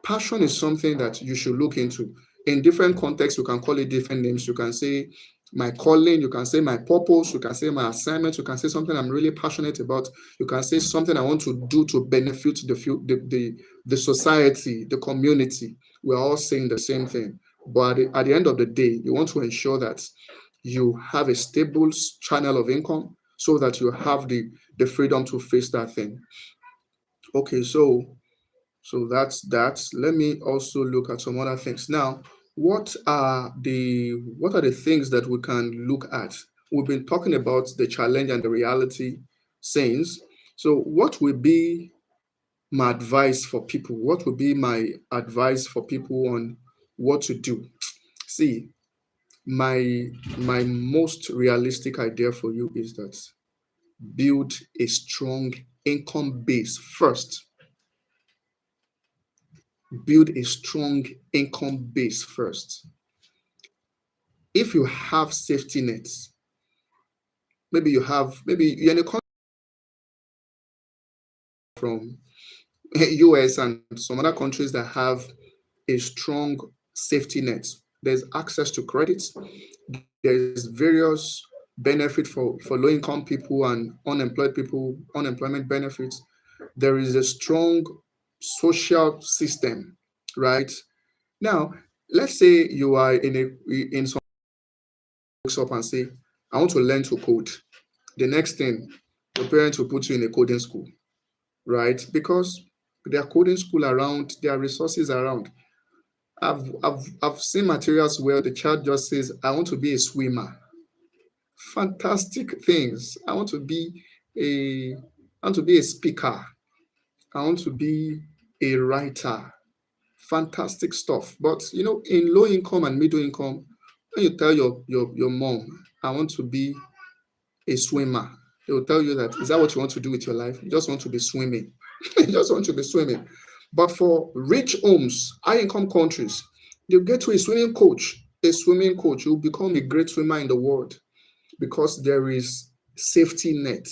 Speaker 1: passion is something that you should look into. in different contexts, you can call it different names. You can say my calling, you can say my purpose, you can say my assignment, you can say something I'm really passionate about, you can say something I want to do to benefit the society, the community. We're all saying the same thing. But at the end of the day, you want to ensure that you have a stable channel of income so that you have the freedom to face that thing. Okay, so that's that. Let me also look at some other things. Now, what are the things that we can look at? We've been talking about the challenge and the reality since. So what will be my advice for people? What would be my advice for people on what to do? See, my most realistic idea for you is that build a strong income base first. Build a strong income base first. If you have safety nets, maybe you're in a country from US and some other countries that have a strong safety net. There's access to credit. There's various benefit for low income people and unemployed people, unemployment benefits. There is a strong social system, right? Now, let's say you are in some wakes up and say, I want to learn to code. The next thing, your parents will put you in a coding school, right? Because there are coding school around, there are resources around. I've seen materials where the child just says, I want to be a swimmer. Fantastic things. A I want to be a speaker. I want to be a writer. Fantastic stuff. But in low income and middle income, when you tell your mom, I want to be a swimmer, they will tell you that, is that what you want to do with your life? You just want to be swimming. You just want to be swimming. But for rich homes, high income countries, you get to a swimming coach. A swimming coach, you'll become a great swimmer in the world because there is safety net.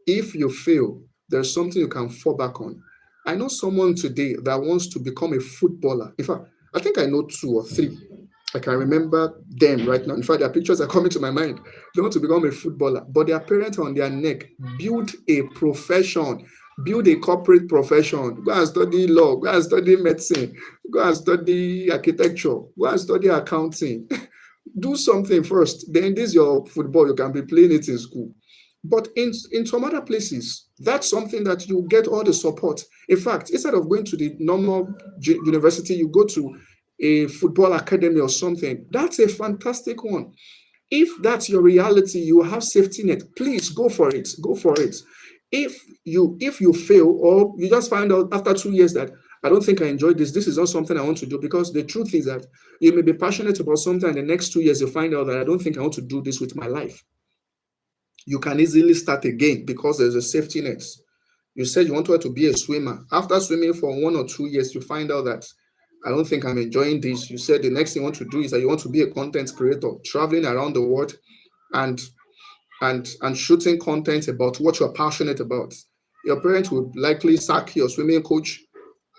Speaker 1: If you fail, there's something you can fall back on. I know someone today that wants to become a footballer. In fact, I think I know two or three. I can remember them right now. In fact, their pictures are coming to my mind. They want to become a footballer, but their parents are on their neck. Build a profession, build a corporate profession. Go and study law, go and study medicine, go and study architecture, go and study accounting. Do something first. Then this your football, you can be playing it in school. But in some other places, that's something that you get all the support. In fact, instead of going to the normal university, you go to a football academy or something. That's a fantastic one. If that's your reality, you have safety net, please go for it. Go for it. If you fail or you just find out after 2 years that I don't think I enjoyed this, this is not something I want to do, because the truth is that you may be passionate about something and the next 2 years you find out that I don't think I want to do this with my life. You can easily start again because there's a safety net. You said you wanted to be a swimmer. After swimming for 1 or 2 years, you find out that I don't think I'm enjoying this. You said the next thing you want to do is that you want to be a content creator, traveling around the world and shooting content about what you're passionate about. Your parents would likely sack your swimming coach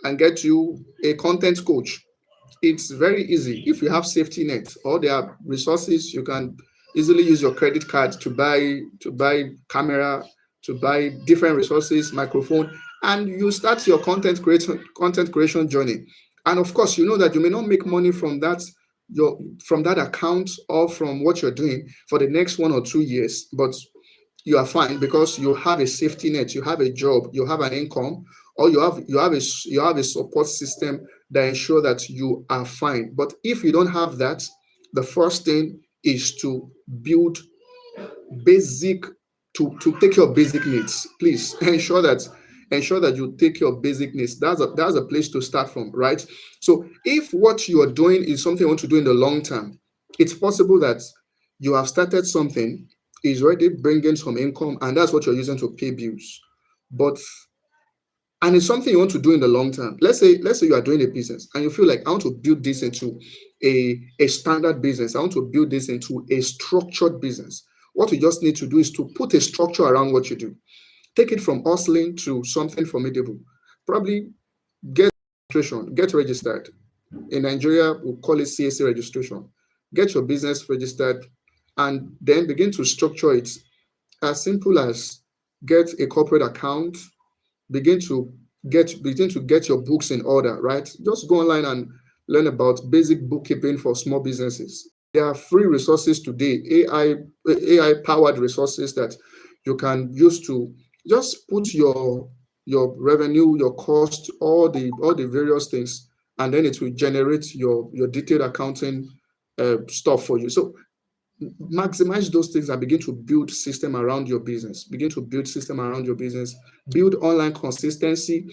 Speaker 1: and get you a content coach. It's very easy. If you have safety net or there are resources, you can easily use your credit card to buy camera, to buy different resources, microphone, and you start your content creation journey. And of course, you know that you may not make money from that account or from what you're doing for the next 1 or 2 years, but you are fine because you have a safety net, you have a job, you have an income, or you have a support system that ensure that you are fine. But if you don't have that, the first thing is to build basic to take care of basic needs. Please ensure that you take care of basic needs. That's a place to start from, right? So if what you are doing is something you want to do in the long term, it's possible that you have started something, is already bringing some income, and that's what you're using to pay bills. But and it's something you want to do in the long term. Let's say you are doing a business and you feel like I want to build this into a standard business. I want to build this into a structured business. What you just need to do is to put a structure around what you do. Take it from hustling to something formidable. Probably get registration, get registered, In Nigeria, we call it CAC registration. Get your business registered and then begin to structure it as simple as get a corporate account, begin to begin to get your books in order, right? Just go online and learn about basic bookkeeping for small businesses. There are free resources today, AI powered resources that you can use to just put your revenue, your cost, all the various things, and then it will generate your detailed accounting stuff for you. So maximize those things and begin to build system around your business. Begin to build system around your business. Build online consistency.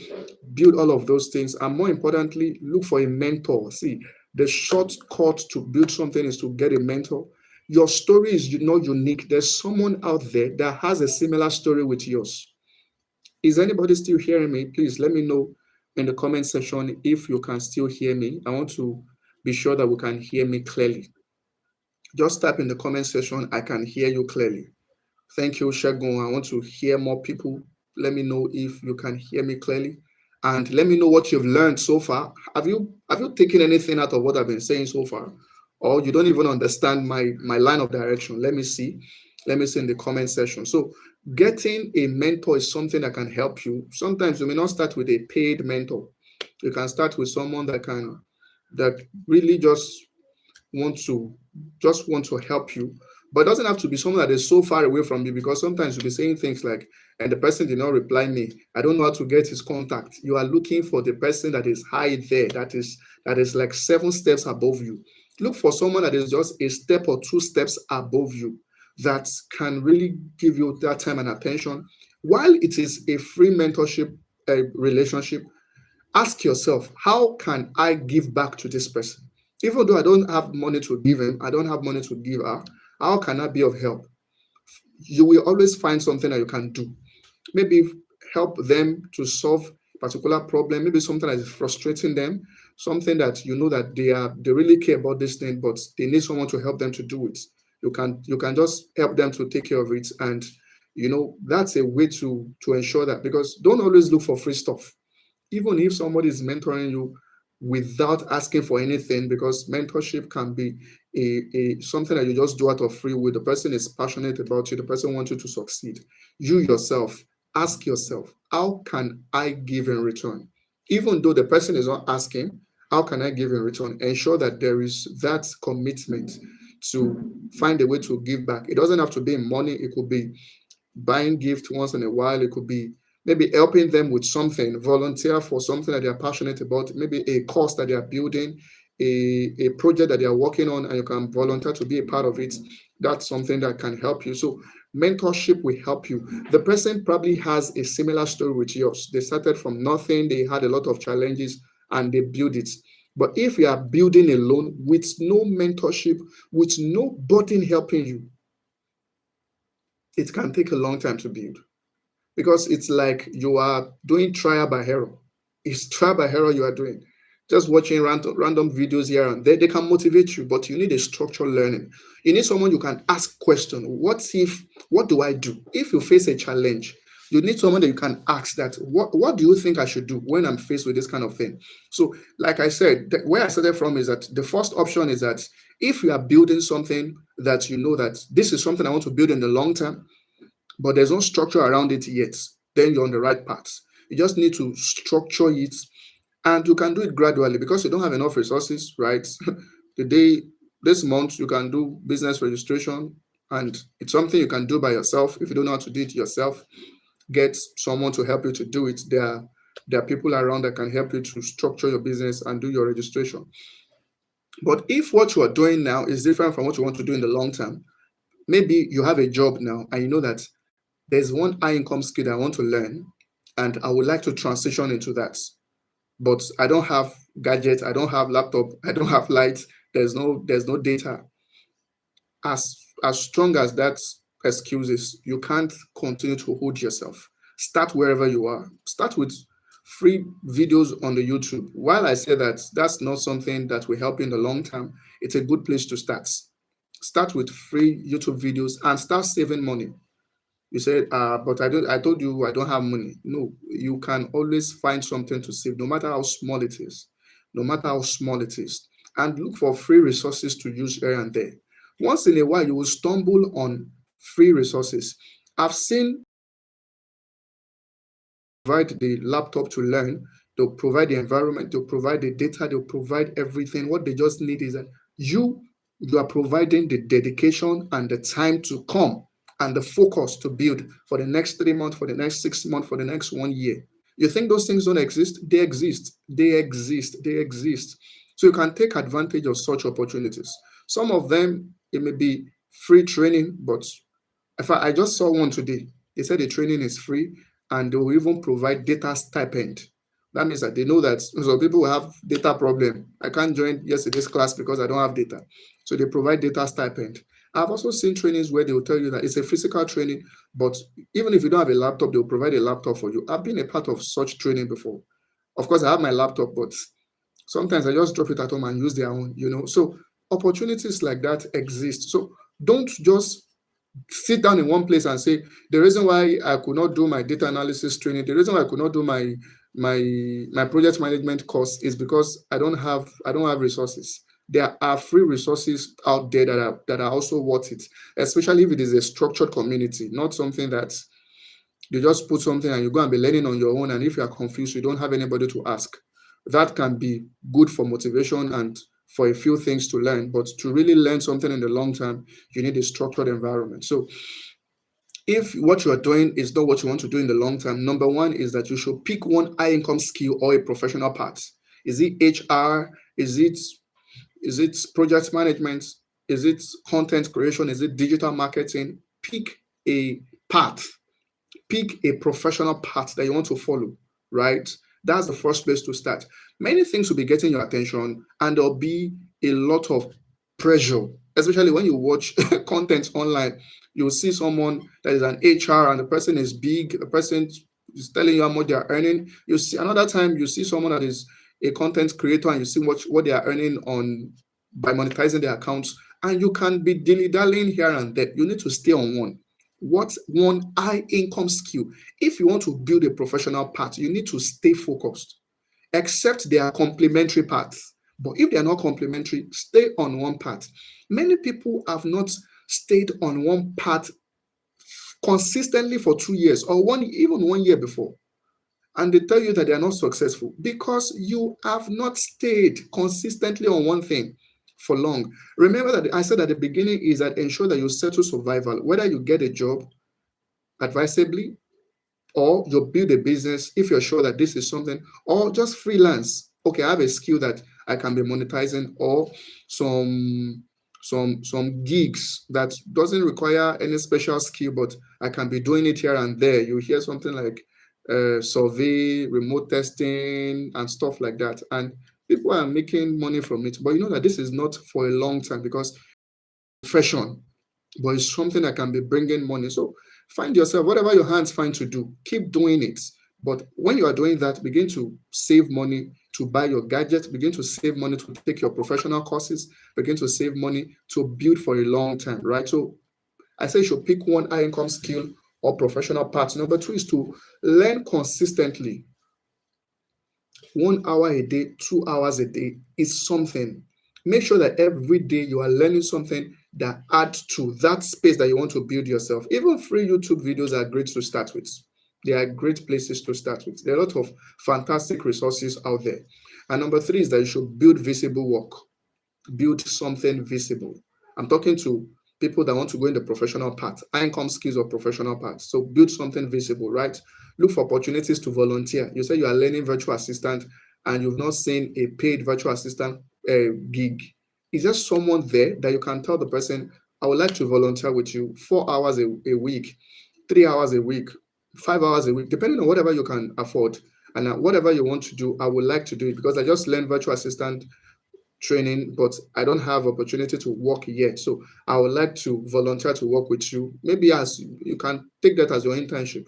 Speaker 1: Build all of those things, and more importantly, look for a mentor. See, the shortcut to build something is to get a mentor. Your story is not unique. There's someone out there that has a similar story with yours. Is anybody still hearing me? Please let me know in the comment section if you can still hear me. I want to be sure that we can hear me clearly. Just type in the comment section, I can hear you clearly. Thank you, Shagun. I want to hear more people. Let me know if you can hear me clearly. And let me know what you've learned so far. Have you taken anything out of what I've been saying so far? Or you don't even understand my line of direction? Let me see. Let me see in the comment section. So getting a mentor is something that can help you. Sometimes you may not start with a paid mentor. You can start with someone that really want to help you, but it doesn't have to be someone that is so far away from you, because sometimes you'll be saying things like, and the person did not reply me, I don't know how to get his contact. You are looking for the person that is high there, that is like 7 steps above you. Look for someone that is just a step or 2 steps above you, that can really give you that time and attention. While it is a free mentorship relationship, ask yourself, how can I give back to this person? Even though I don't have money to give him, I don't have money to give her, how can I be of help? You will always find something that you can do. Maybe help them to solve a particular problem, maybe something that is frustrating them, something that you know that they really care about this thing, but they need someone to help them to do it. You can just help them to take care of it. And that's a way to ensure that, because don't always look for free stuff. Even if somebody is mentoring you without asking for anything, because mentorship can be a something that you just do out of free will. The person is passionate about you, the person wants you to succeed. You yourself, ask yourself, how can I give in return? Even though the person is not asking, how can I give in return? Ensure that there is that commitment to find a way to give back. It doesn't have to be money. It could be buying gift once in a while. It could be maybe helping them with something, volunteer for something that they are passionate about, maybe a course that they are building, a project that they are working on, and you can volunteer to be a part of it. That's something that can help you. So mentorship will help you. The person probably has a similar story with yours. They started from nothing, they had a lot of challenges, and they built it. But if you are building alone with no mentorship, with nobody helping you, it can take a long time to build, because it's like you are doing trial by error. It's trial by error you are doing. Just watching random videos here and there, they can motivate you, but you need a structured learning. You need someone you can ask questions. What do I do? If you face a challenge, you need someone that you can ask that, what do you think I should do when I'm faced with this kind of thing? So, like I said, where I started from is that the first option is that if you are building something that you know that this is something I want to build in the long term, but there's no structure around it yet, then you're on the right path. You just need to structure it, and you can do it gradually, because you don't have enough resources, right? This month you can do business registration, and it's something you can do by yourself. If you don't know how to do it yourself, get someone to help you to do it. There are people around that can help you to structure your business and do your registration. But if what you are doing now is different from what you want to do in the long term, maybe you have a job now and you know that there's one high income skill that I want to learn, and I would like to transition into that. But I don't have gadgets, I don't have laptop, I don't have lights, there's no data. As strong as that excuse is, you can't continue to hold yourself. Start wherever you are. Start with free videos on the YouTube. While I say that that's not something that will help you in the long term, it's a good place to start. Start with free YouTube videos and start saving money. You said, but I told you I don't have money. No, you can always find something to save, no matter how small it is. no matter how small it is, and look for free resources to use here and there. Once in a while, you will stumble on free resources. I've seen provide the laptop to learn, they'll provide the environment, they'll provide the data, they'll provide everything. What they just need is that you are providing the dedication and the time to come and the focus to build for the next 3 months, for the next 6 months, for the next 1 year. You think those things don't exist? They exist. They exist. They exist. So you can take advantage of such opportunities. Some of them, it may be free training, but I just saw one today. They said the training is free and they will even provide data stipend. That means that they know that some people will have data problem. I can't join yesterday's class because I don't have data. So they provide data stipend. I've also seen trainings where they will tell you that it's a physical training, but even if you don't have a laptop, they'll provide a laptop for you. I've been a part of such training before. Of course, I have my laptop, but sometimes I just drop it at home and use their own, So opportunities like that exist. So don't just sit down in one place and say, the reason why I could not do my data analysis training, the reason why I could not do my project management course is because I don't have resources. There are free resources out there that are also worth it, especially if it is a structured community, not something that you just put something and you go and be learning on your own, and if you are confused, you don't have anybody to ask. That can be good for motivation and for a few things to learn, but to really learn something in the long term, you need a structured environment. So if what you are doing is not what you want to do in the long term, number one is that you should pick one high income skill or a professional path. Is it HR? Is it project management? Is it content creation? Is it digital marketing? Pick a path. Pick a professional path that you want to follow, right? That's the first place to start. Many things will be getting your attention, and there'll be a lot of pressure, especially when you watch content online. You'll see someone that is an HR and the person is big, the person is telling you how much they are earning. You see another time, you see someone that is a content creator and you see what they are earning on by monetizing their accounts, and you can be dilly-dallying here and there. You need to stay on one. What's one high income skill? If you want to build a professional path, you need to stay focused. Except they are complementary paths. But if they are not complementary, stay on one path. Many people have not stayed on one path consistently for 2 years or even 1 year before. And they tell you that they are not successful because you have not stayed consistently on one thing for long. Remember that I said at the beginning is that ensure that you settle survival, whether you get a job advisably or you build a business if you're sure that this is something, or just freelance. Okay, I have a skill that I can be monetizing, or some gigs that doesn't require any special skill, but I can be doing it here and there. You hear something like survey, remote testing, and stuff like that, and people are making money from it. But you know that this is not for a long time because profession, but it's something that can be bringing money. So find yourself, whatever your hands find to do, keep doing it. But when you are doing that, begin to save money to buy your gadgets, begin to save money to take your professional courses, begin to save money to build for a long time, right? So I say you should pick one high income skill or professional path. Number two is to learn consistently. 1 hour a day, 2 hours a day is something. Make sure that every day you are learning something that adds to that space that you want to build yourself. Even free YouTube videos are great to start with. They are great places to start with. There are a lot of fantastic resources out there. And number three is that you should build visible work. Build something visible. I'm talking to people that want to go in the professional path, high income skills or professional path. So build something visible, right? Look for opportunities to volunteer. You say you are learning virtual assistant and you've not seen a paid virtual assistant gig. Is there someone there that you can tell the person, I would like to volunteer with you 4 hours a week, 3 hours a week, 5 hours a week, depending on whatever you can afford and whatever you want to do, I would like to do it because I just learned virtual assistant training, but I don't have opportunity to work yet. So I would like to volunteer to work with you. Maybe as you can take that as your internship.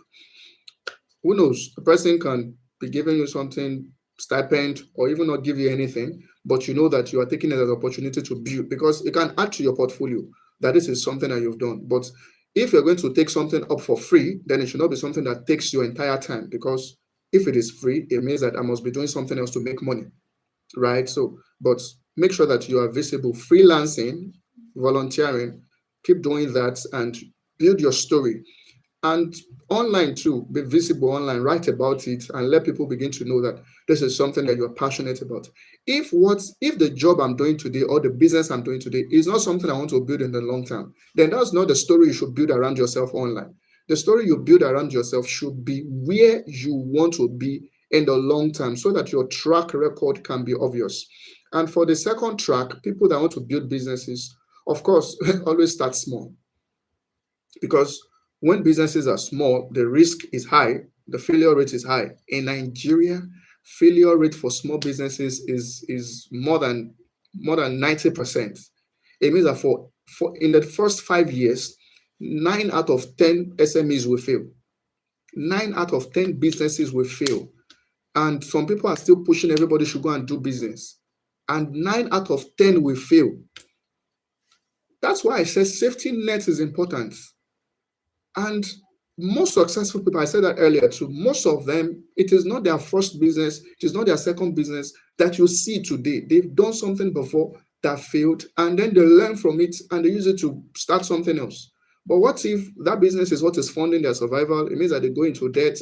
Speaker 1: Who knows? The person can be giving you something, stipend, or even not give you anything, but you know that you are taking it as an opportunity to build because it can add to your portfolio that this is something that you've done. But if you're going to take something up for free, then it should not be something that takes your entire time because if it is free, it means that I must be doing something else to make money. right? So, but make sure that you are visible, freelancing, volunteering, keep doing that and build your story. And online too, be visible online, write about it, and let people begin to know that this is something that you're passionate about. If the job I'm doing today or the business I'm doing today is not something I want to build in the long term, then that's not the story you should build around yourself online. The story you build around yourself should be where you want to be in the long term so that your track record can be obvious. And for the second track, people that want to build businesses, of course, always start small, because when businesses are small, the risk is high, the failure rate is high. In Nigeria, failure rate for small businesses is more than 90%. It means that for in the first 5 years, 9 out of 10 SMEs will fail. 9 out of 10 businesses will fail. And some people are still pushing everybody should go and do business. And 9 out of 10 will fail. That's why I said safety net is important. And most successful people, I said that earlier too, most of them, it is not their first business, it is not their second business that you see today. They've done something before that failed, and then they learn from it and they use it to start something else. But what if that business is what is funding their survival? It means that they go into debt.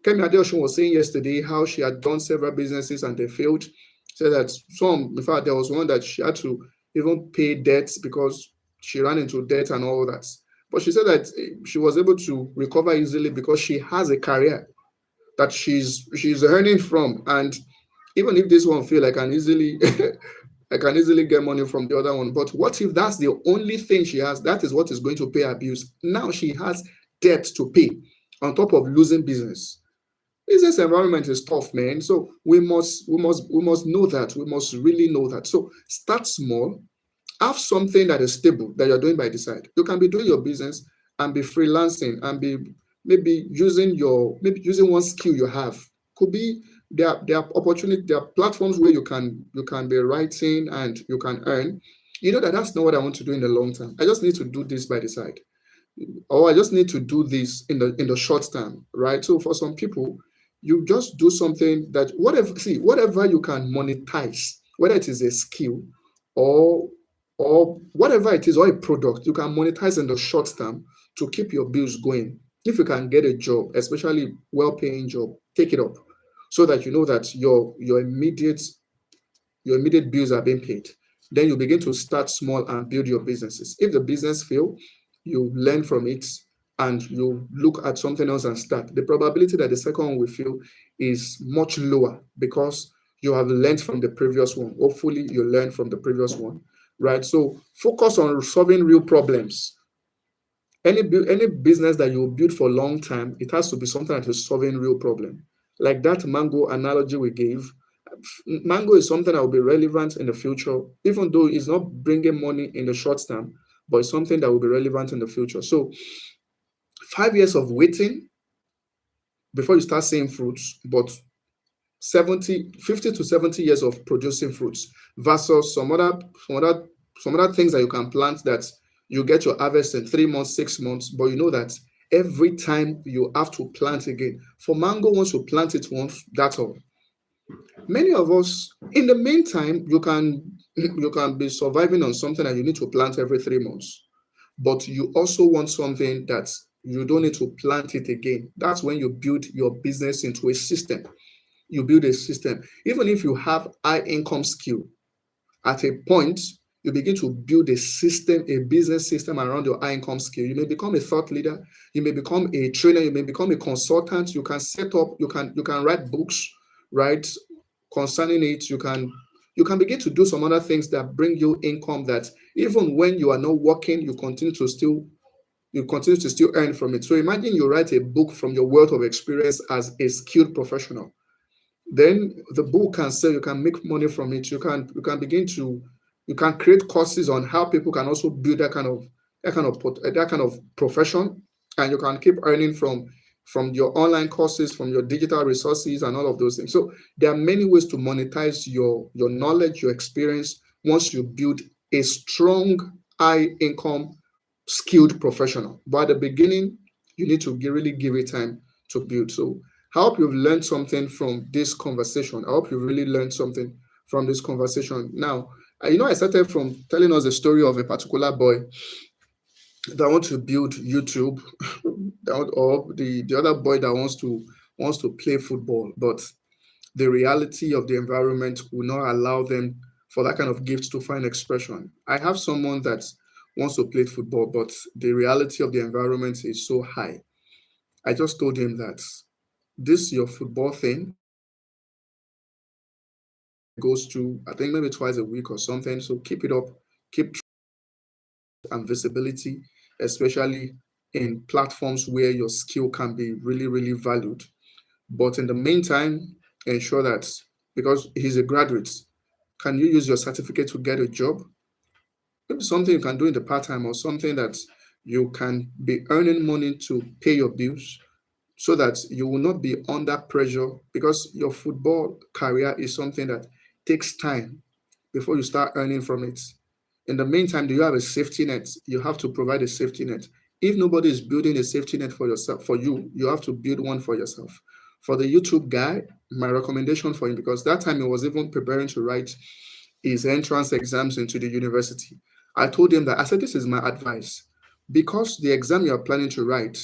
Speaker 1: Kemi Adeosun was saying yesterday how she had done several businesses and they failed. Said that in fact, there was one that she had to even pay debts because she ran into debt and all that. But she said that she was able to recover easily because she has a career that she's earning from. And even if this one fail, I can easily I can easily get money from the other one. But what if that's the only thing she has? That is what is going to pay her bills. Now she has debt to pay on top of losing business. Business environment is tough, man. So we must know that. We must really know that. So start small, have something that is stable that you're doing by the side. You can be doing your business and be freelancing and be maybe using one skill you have. Could be there are opportunity, there are platforms where you can be writing and you can earn. You know that that's not what I want to do in the long term. I just need to do this by the side, or I just need to do this in the short term, right? So for some people, you just do something that whatever you can monetize, whether it is a skill or whatever it is, or a product you can monetize in the short term to keep your bills going. If you can get a job, especially well-paying job, take it up so that you know that your immediate bills are being paid. Then you begin to start small and build your businesses. If the business fail, you learn from it and you look at something else and start. The probability that the second one will fail is much lower because you have learned from the previous one. Hopefully, you learn from the previous one, right? So focus on solving real problems. Any business that you build for a long time, it has to be something that is solving real problem. Like that mango analogy we gave, mango is something that will be relevant in the future, even though it's not bringing money in the short term, but it's something that will be relevant in the future. So 5 years of waiting before you start seeing fruits, but 50 to 70 years of producing fruits versus some other things that you can plant that you get your harvest in 3 months, 6 months, but you know that every time you have to plant again. For mango, once you plant it once, that's all. Many of us, in the meantime, you can be surviving on something that you need to plant every 3 months, but you also want something that you don't need to plant it again. That's when you build your business into a system. You build a system. Even if you have high income skill, at a point, you begin to build a system, a business system around your high income skill. You may become a thought leader, you may become a trainer, you may become a consultant, you can set up, you can write books, right? Concerning it, you can begin to do some other things that bring you income that even when you are not working, you continue to still earn from it. So imagine you write a book from your wealth of experience as a skilled professional. Then the book can sell, you can make money from it. You can create courses on how people can also build that kind of profession, and you can keep earning from your online courses, from your digital resources, and all of those things. So there are many ways to monetize your knowledge, your experience once you build a strong, high income, skilled professional. But at the beginning, you need to really give it time to build. So I hope you've learned something from this conversation. I hope you've really learned something from this conversation. Now, I started from telling us the story of a particular boy that wants to build YouTube, or the other boy that wants to play football, but the reality of the environment will not allow them for that kind of gift to find expression. I have someone that wants to play football, but the reality of the environment is so high. I just told him that this your football thing goes to, I think, maybe twice a week or something. So keep it up, keep and visibility, especially in platforms where your skill can be really, really valued. But in the meantime, ensure that, because he's a graduate, can you use your certificate to get a job? Maybe something you can do in the part time, or something that you can be earning money to pay your bills, so that you will not be under pressure, because your football career is something that takes time before you start earning from it. In the meantime, do you have a safety net? You have to provide a safety net. If nobody is building a safety net for yourself, for you, you have to build one for yourself. For the YouTube guy, my recommendation for him, because that time he was even preparing to write his entrance exams into the university. I told him that, I said, this is my advice. Because the exam you're planning to write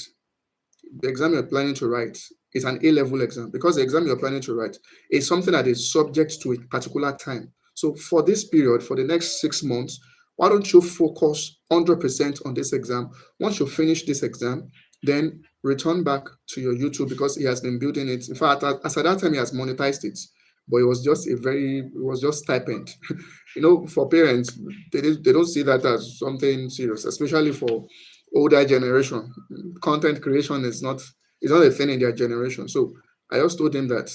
Speaker 1: is an A-level exam, because the exam you're planning to write is something that is subject to a particular time. So for this period, for the next 6 months, why don't you focus 100% on this exam? Once you finish this exam, then return back to your YouTube, because he has been building it. In fact, as at that time, he has monetized it, but it was just stipend. For parents, they don't see that as something serious, especially for older generation. Content creation is not a thing in their generation. So I just told them that,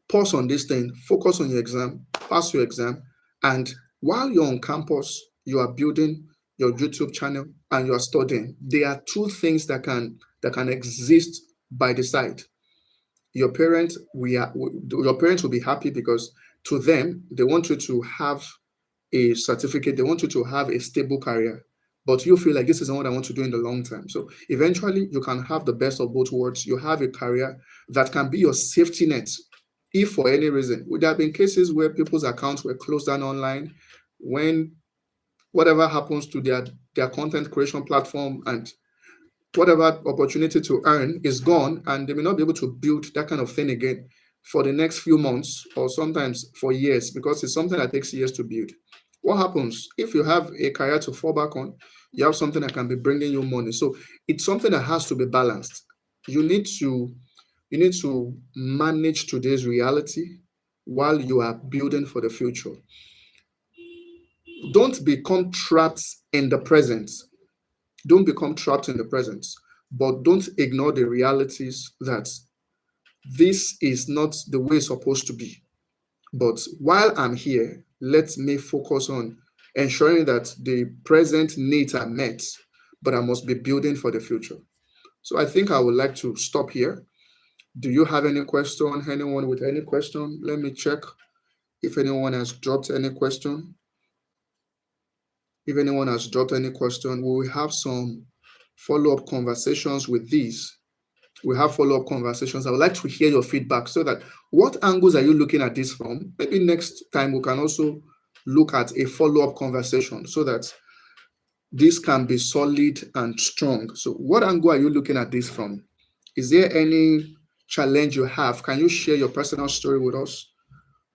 Speaker 1: pause on this thing, focus on your exam, pass your exam, and while you're on campus, you are building your YouTube channel and you are studying. There are two things that can exist by the side. Your parents, your parents will be happy, because to them, they want you to have a certificate, they want you to have a stable career, but you feel like this is what I want to do in the long term. So eventually you can have the best of both worlds. You have a career that can be your safety net. If for any reason, would there have been cases where people's accounts were closed down online, when whatever happens to their content creation platform, and whatever opportunity to earn is gone, and they may not be able to build that kind of thing again for the next few months, or sometimes for years, because it's something that takes years to build. What happens if you have a career to fall back on? You have something that can be bringing you money. So it's something that has to be balanced. You need to manage today's reality while you are building for the future. Don't become trapped in the present. Don't become trapped in the present, but don't ignore the realities that this is not the way it's supposed to be. But while I'm here, let me focus on ensuring that the present needs are met, but I must be building for the future. So I think I would like to stop here. Do you have any question? Anyone with any question? Let me check if anyone has dropped any question. If anyone has dropped any question, we will have some follow-up conversations with these. We have follow-up conversations. I would like to hear your feedback, so that, what angles are you looking at this from? Maybe next time we can also look at a follow-up conversation, so that this can be solid and strong. So what angle are you looking at this from? Is there any challenge you have? Can you share your personal story with us?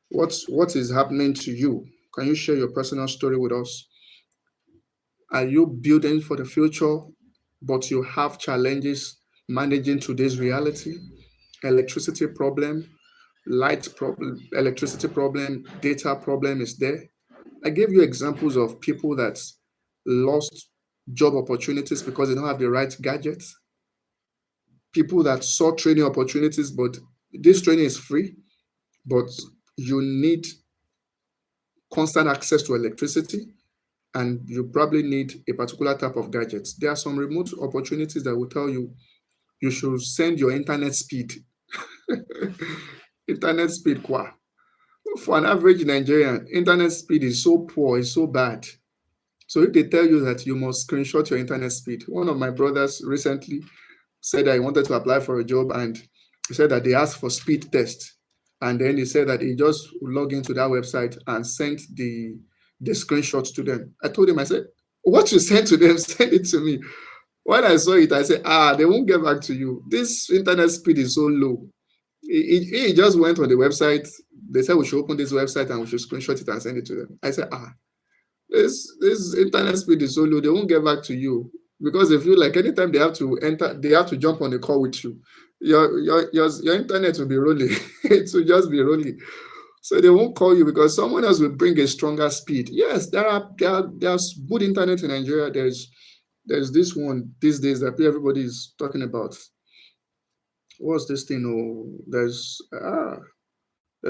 Speaker 1: What is happening to you? Can you share your personal story with us? Are you building for the future, but you have challenges managing today's reality? Electricity problem, light problem, electricity problem, data problem is there. I gave you examples of people that lost job opportunities because they don't have the right gadgets. People that saw training opportunities, but this training is free, but you need constant access to electricity, and you probably need a particular type of gadgets. There are some remote opportunities that will tell you you should send your internet speed. Internet speed, kwa. For an average Nigerian, internet speed is so poor, it's so bad. So if they tell you that you must screenshot your internet speed, one of my brothers recently said that he wanted to apply for a job, and he said that they asked for speed test. And then he said that he just logged into that website and sent the screenshots to them. I told him, I said, what you sent to them, send it to me. When I saw it, I said, they won't get back to you. This internet speed is so low. He just went on the website. They said we should open this website and we should screenshot it and send it to them. I said, this internet speed is so low, they won't get back to you, because they feel like anytime they have to enter, they have to jump on the call with you. Your internet will be rolling. It will just be rolling. So they won't call you because someone else will bring a stronger speed. Yes, there's good internet in Nigeria. There's this one these days that everybody is talking about. What's this thing? Oh, there's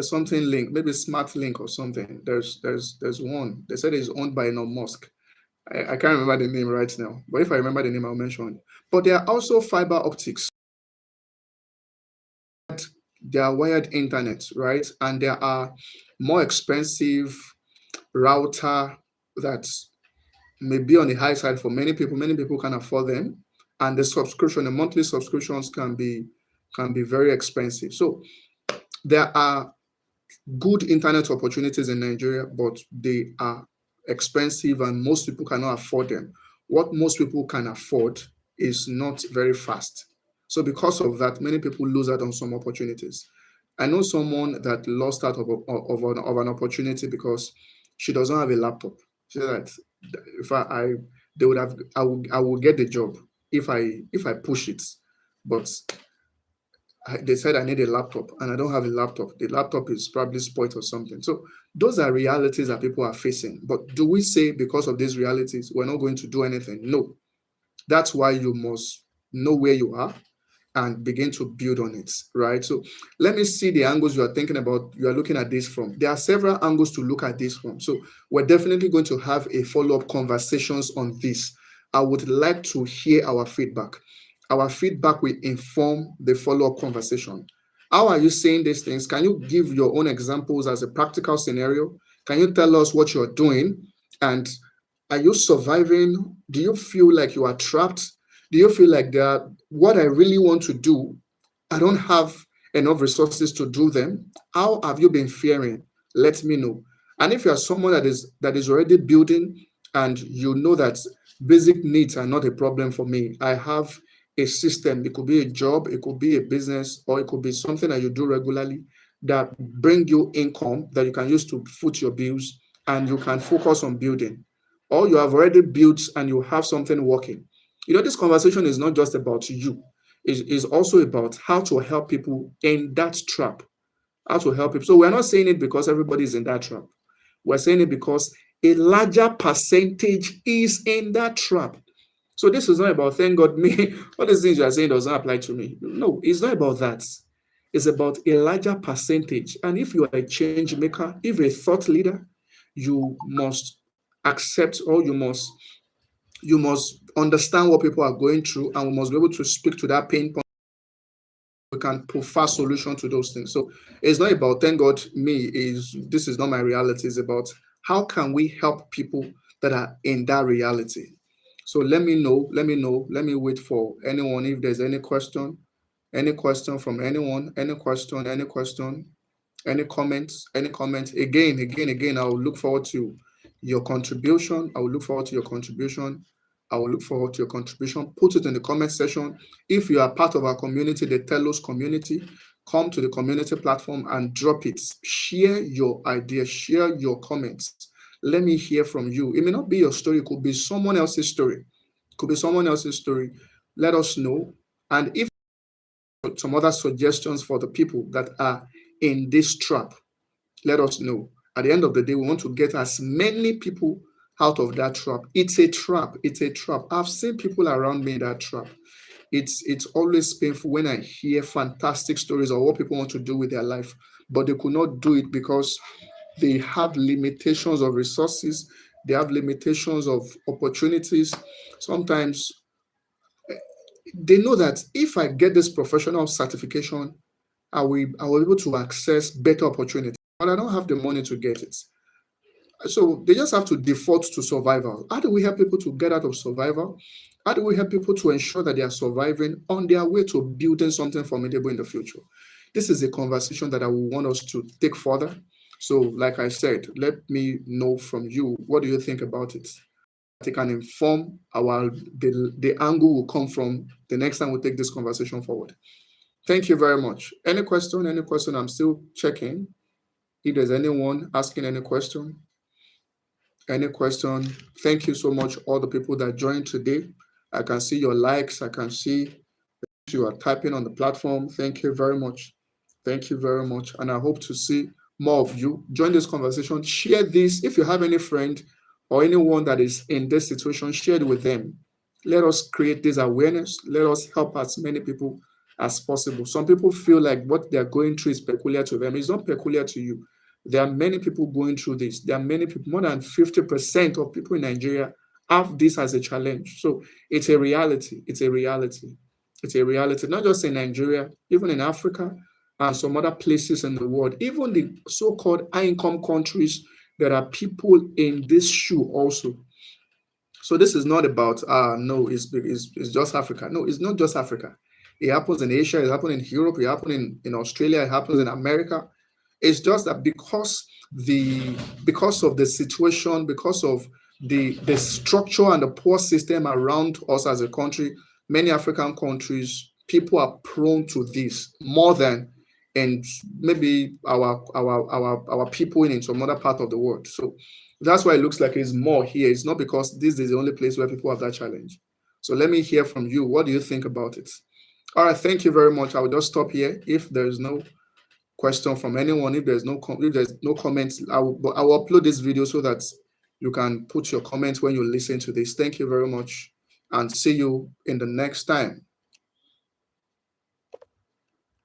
Speaker 1: something link, maybe Smart Link or something. There's one. They said it's owned by Elon Musk. I can't remember the name right now, but if I remember the name, I'll mention it. But there are also fiber optics. There are wired internet, right? And there are more expensive router that may be on the high side for many people. Many people can afford them, and the monthly subscriptions can be very expensive. So there are good internet opportunities in Nigeria, but they are expensive and most people cannot afford them. What most people can afford is not very fast. So because of that, many people lose out on some opportunities. I know someone that lost out of an opportunity because she doesn't have a laptop. She said that if I will get the job if I push it, but they said I need a laptop and I don't have a laptop. The laptop is probably spoiled or something. So those are realities that people are facing. But do we say because of these realities, we're not going to do anything? No. That's why you must know where you are and begin to build on it, right? So let me see the angles you are thinking about, you are looking at this from. There are several angles to look at this from. So we're definitely going to have a follow-up conversations on this. I would like to hear our feedback. Our feedback will inform the follow-up conversation. How are you saying these things? Can you give your own examples as a practical scenario? Can you tell us what you're doing? And are you surviving? Do you feel like you are trapped? Do you feel like what I really want to do, I don't have enough resources to do them? How have you been faring? Let me know. And if you are someone that is already building and you know that basic needs are not a problem for me, I have a system. It could be a job, it could be a business, or it could be something that you do regularly that bring you income that you can use to foot your bills and you can focus on building. Or you have already built and you have something working. This conversation is not just about you. It is also about how to help people in that trap. How to help people. So we're not saying it because everybody is in that trap. We're saying it because a larger percentage is in that trap. So this is not about, thank God, me, all these things you are saying doesn't apply to me. No, it's not about that. It's about a larger percentage. And if you are a change maker, if you're a thought leader, you must accept, or you must understand what people are going through, and we must be able to speak to that pain point. We can provide solution to those things. So it's not about, thank God, this is not my reality. It's about how can we help people that are in that reality. So let me know. Let me wait for anyone if there's any question from anyone, any comments, again, I will look forward to your contribution. Put it in the comment section. If you are part of our community, the Telos community, come to the community platform and drop it. Share your ideas, share your comments. Let me hear from you. It may not be your story, it could be someone else's story. Let us know. And if some other suggestions for the people that are in this trap, let us know. At the end of the day, we want to get as many people out of that trap. It's a trap. I've seen people around me in that trap. It's always painful when I hear fantastic stories of what people want to do with their life, but they could not do it because they have limitations of resources. They have limitations of opportunities. Sometimes they know that if I get this professional certification, I will be able to access better opportunities, but I don't have the money to get it. So they just have to default to survival. How do we help people to get out of survival? How do we help people to ensure that they are surviving on their way to building something formidable in the future? This is a conversation that I will want us to take further. So, like I said, let me know from you, what do you think about it? They can inform the angle will come from the next time we take this conversation forward. Thank you very much. Any question? Any question? I'm still checking. If there's anyone asking any question, thank you so much, all the people that joined today. I can see your likes. I can see you are typing on the platform. Thank you very much. Thank you very much. And I hope to see more of you. Join this conversation. Share this. If you have any friend or anyone that is in this situation, share it with them. Let us create this awareness. Let us help as many people as possible. Some people feel like what they're going through is peculiar to them. It's not peculiar to you. There are many people going through this. There are many people, more than 50% of people in Nigeria have this as a challenge. So it's a reality. It's a reality. It's a reality, not just in Nigeria, even in Africa and some other places in the world, even the so-called high-income countries, there are people in this shoe also. So this is not about, no, it's just Africa. No, it's not just Africa. It happens in Asia, it happens in Europe, it happens in Australia, it happens in America. It's just that because of the situation, because of the structure and the poor system around us as a country, many African countries, people are prone to this more than and maybe our people in some other part of the world. So that's why it looks like it's more here. It's not because this is the only place where people have that challenge. So let me hear from you. What do you think about it? All right, thank you very much. I will just stop here. If there's no question from anyone, if there's no comments, I will upload this video so that you can put your comments when you listen to this. Thank you very much, and see you in the next time.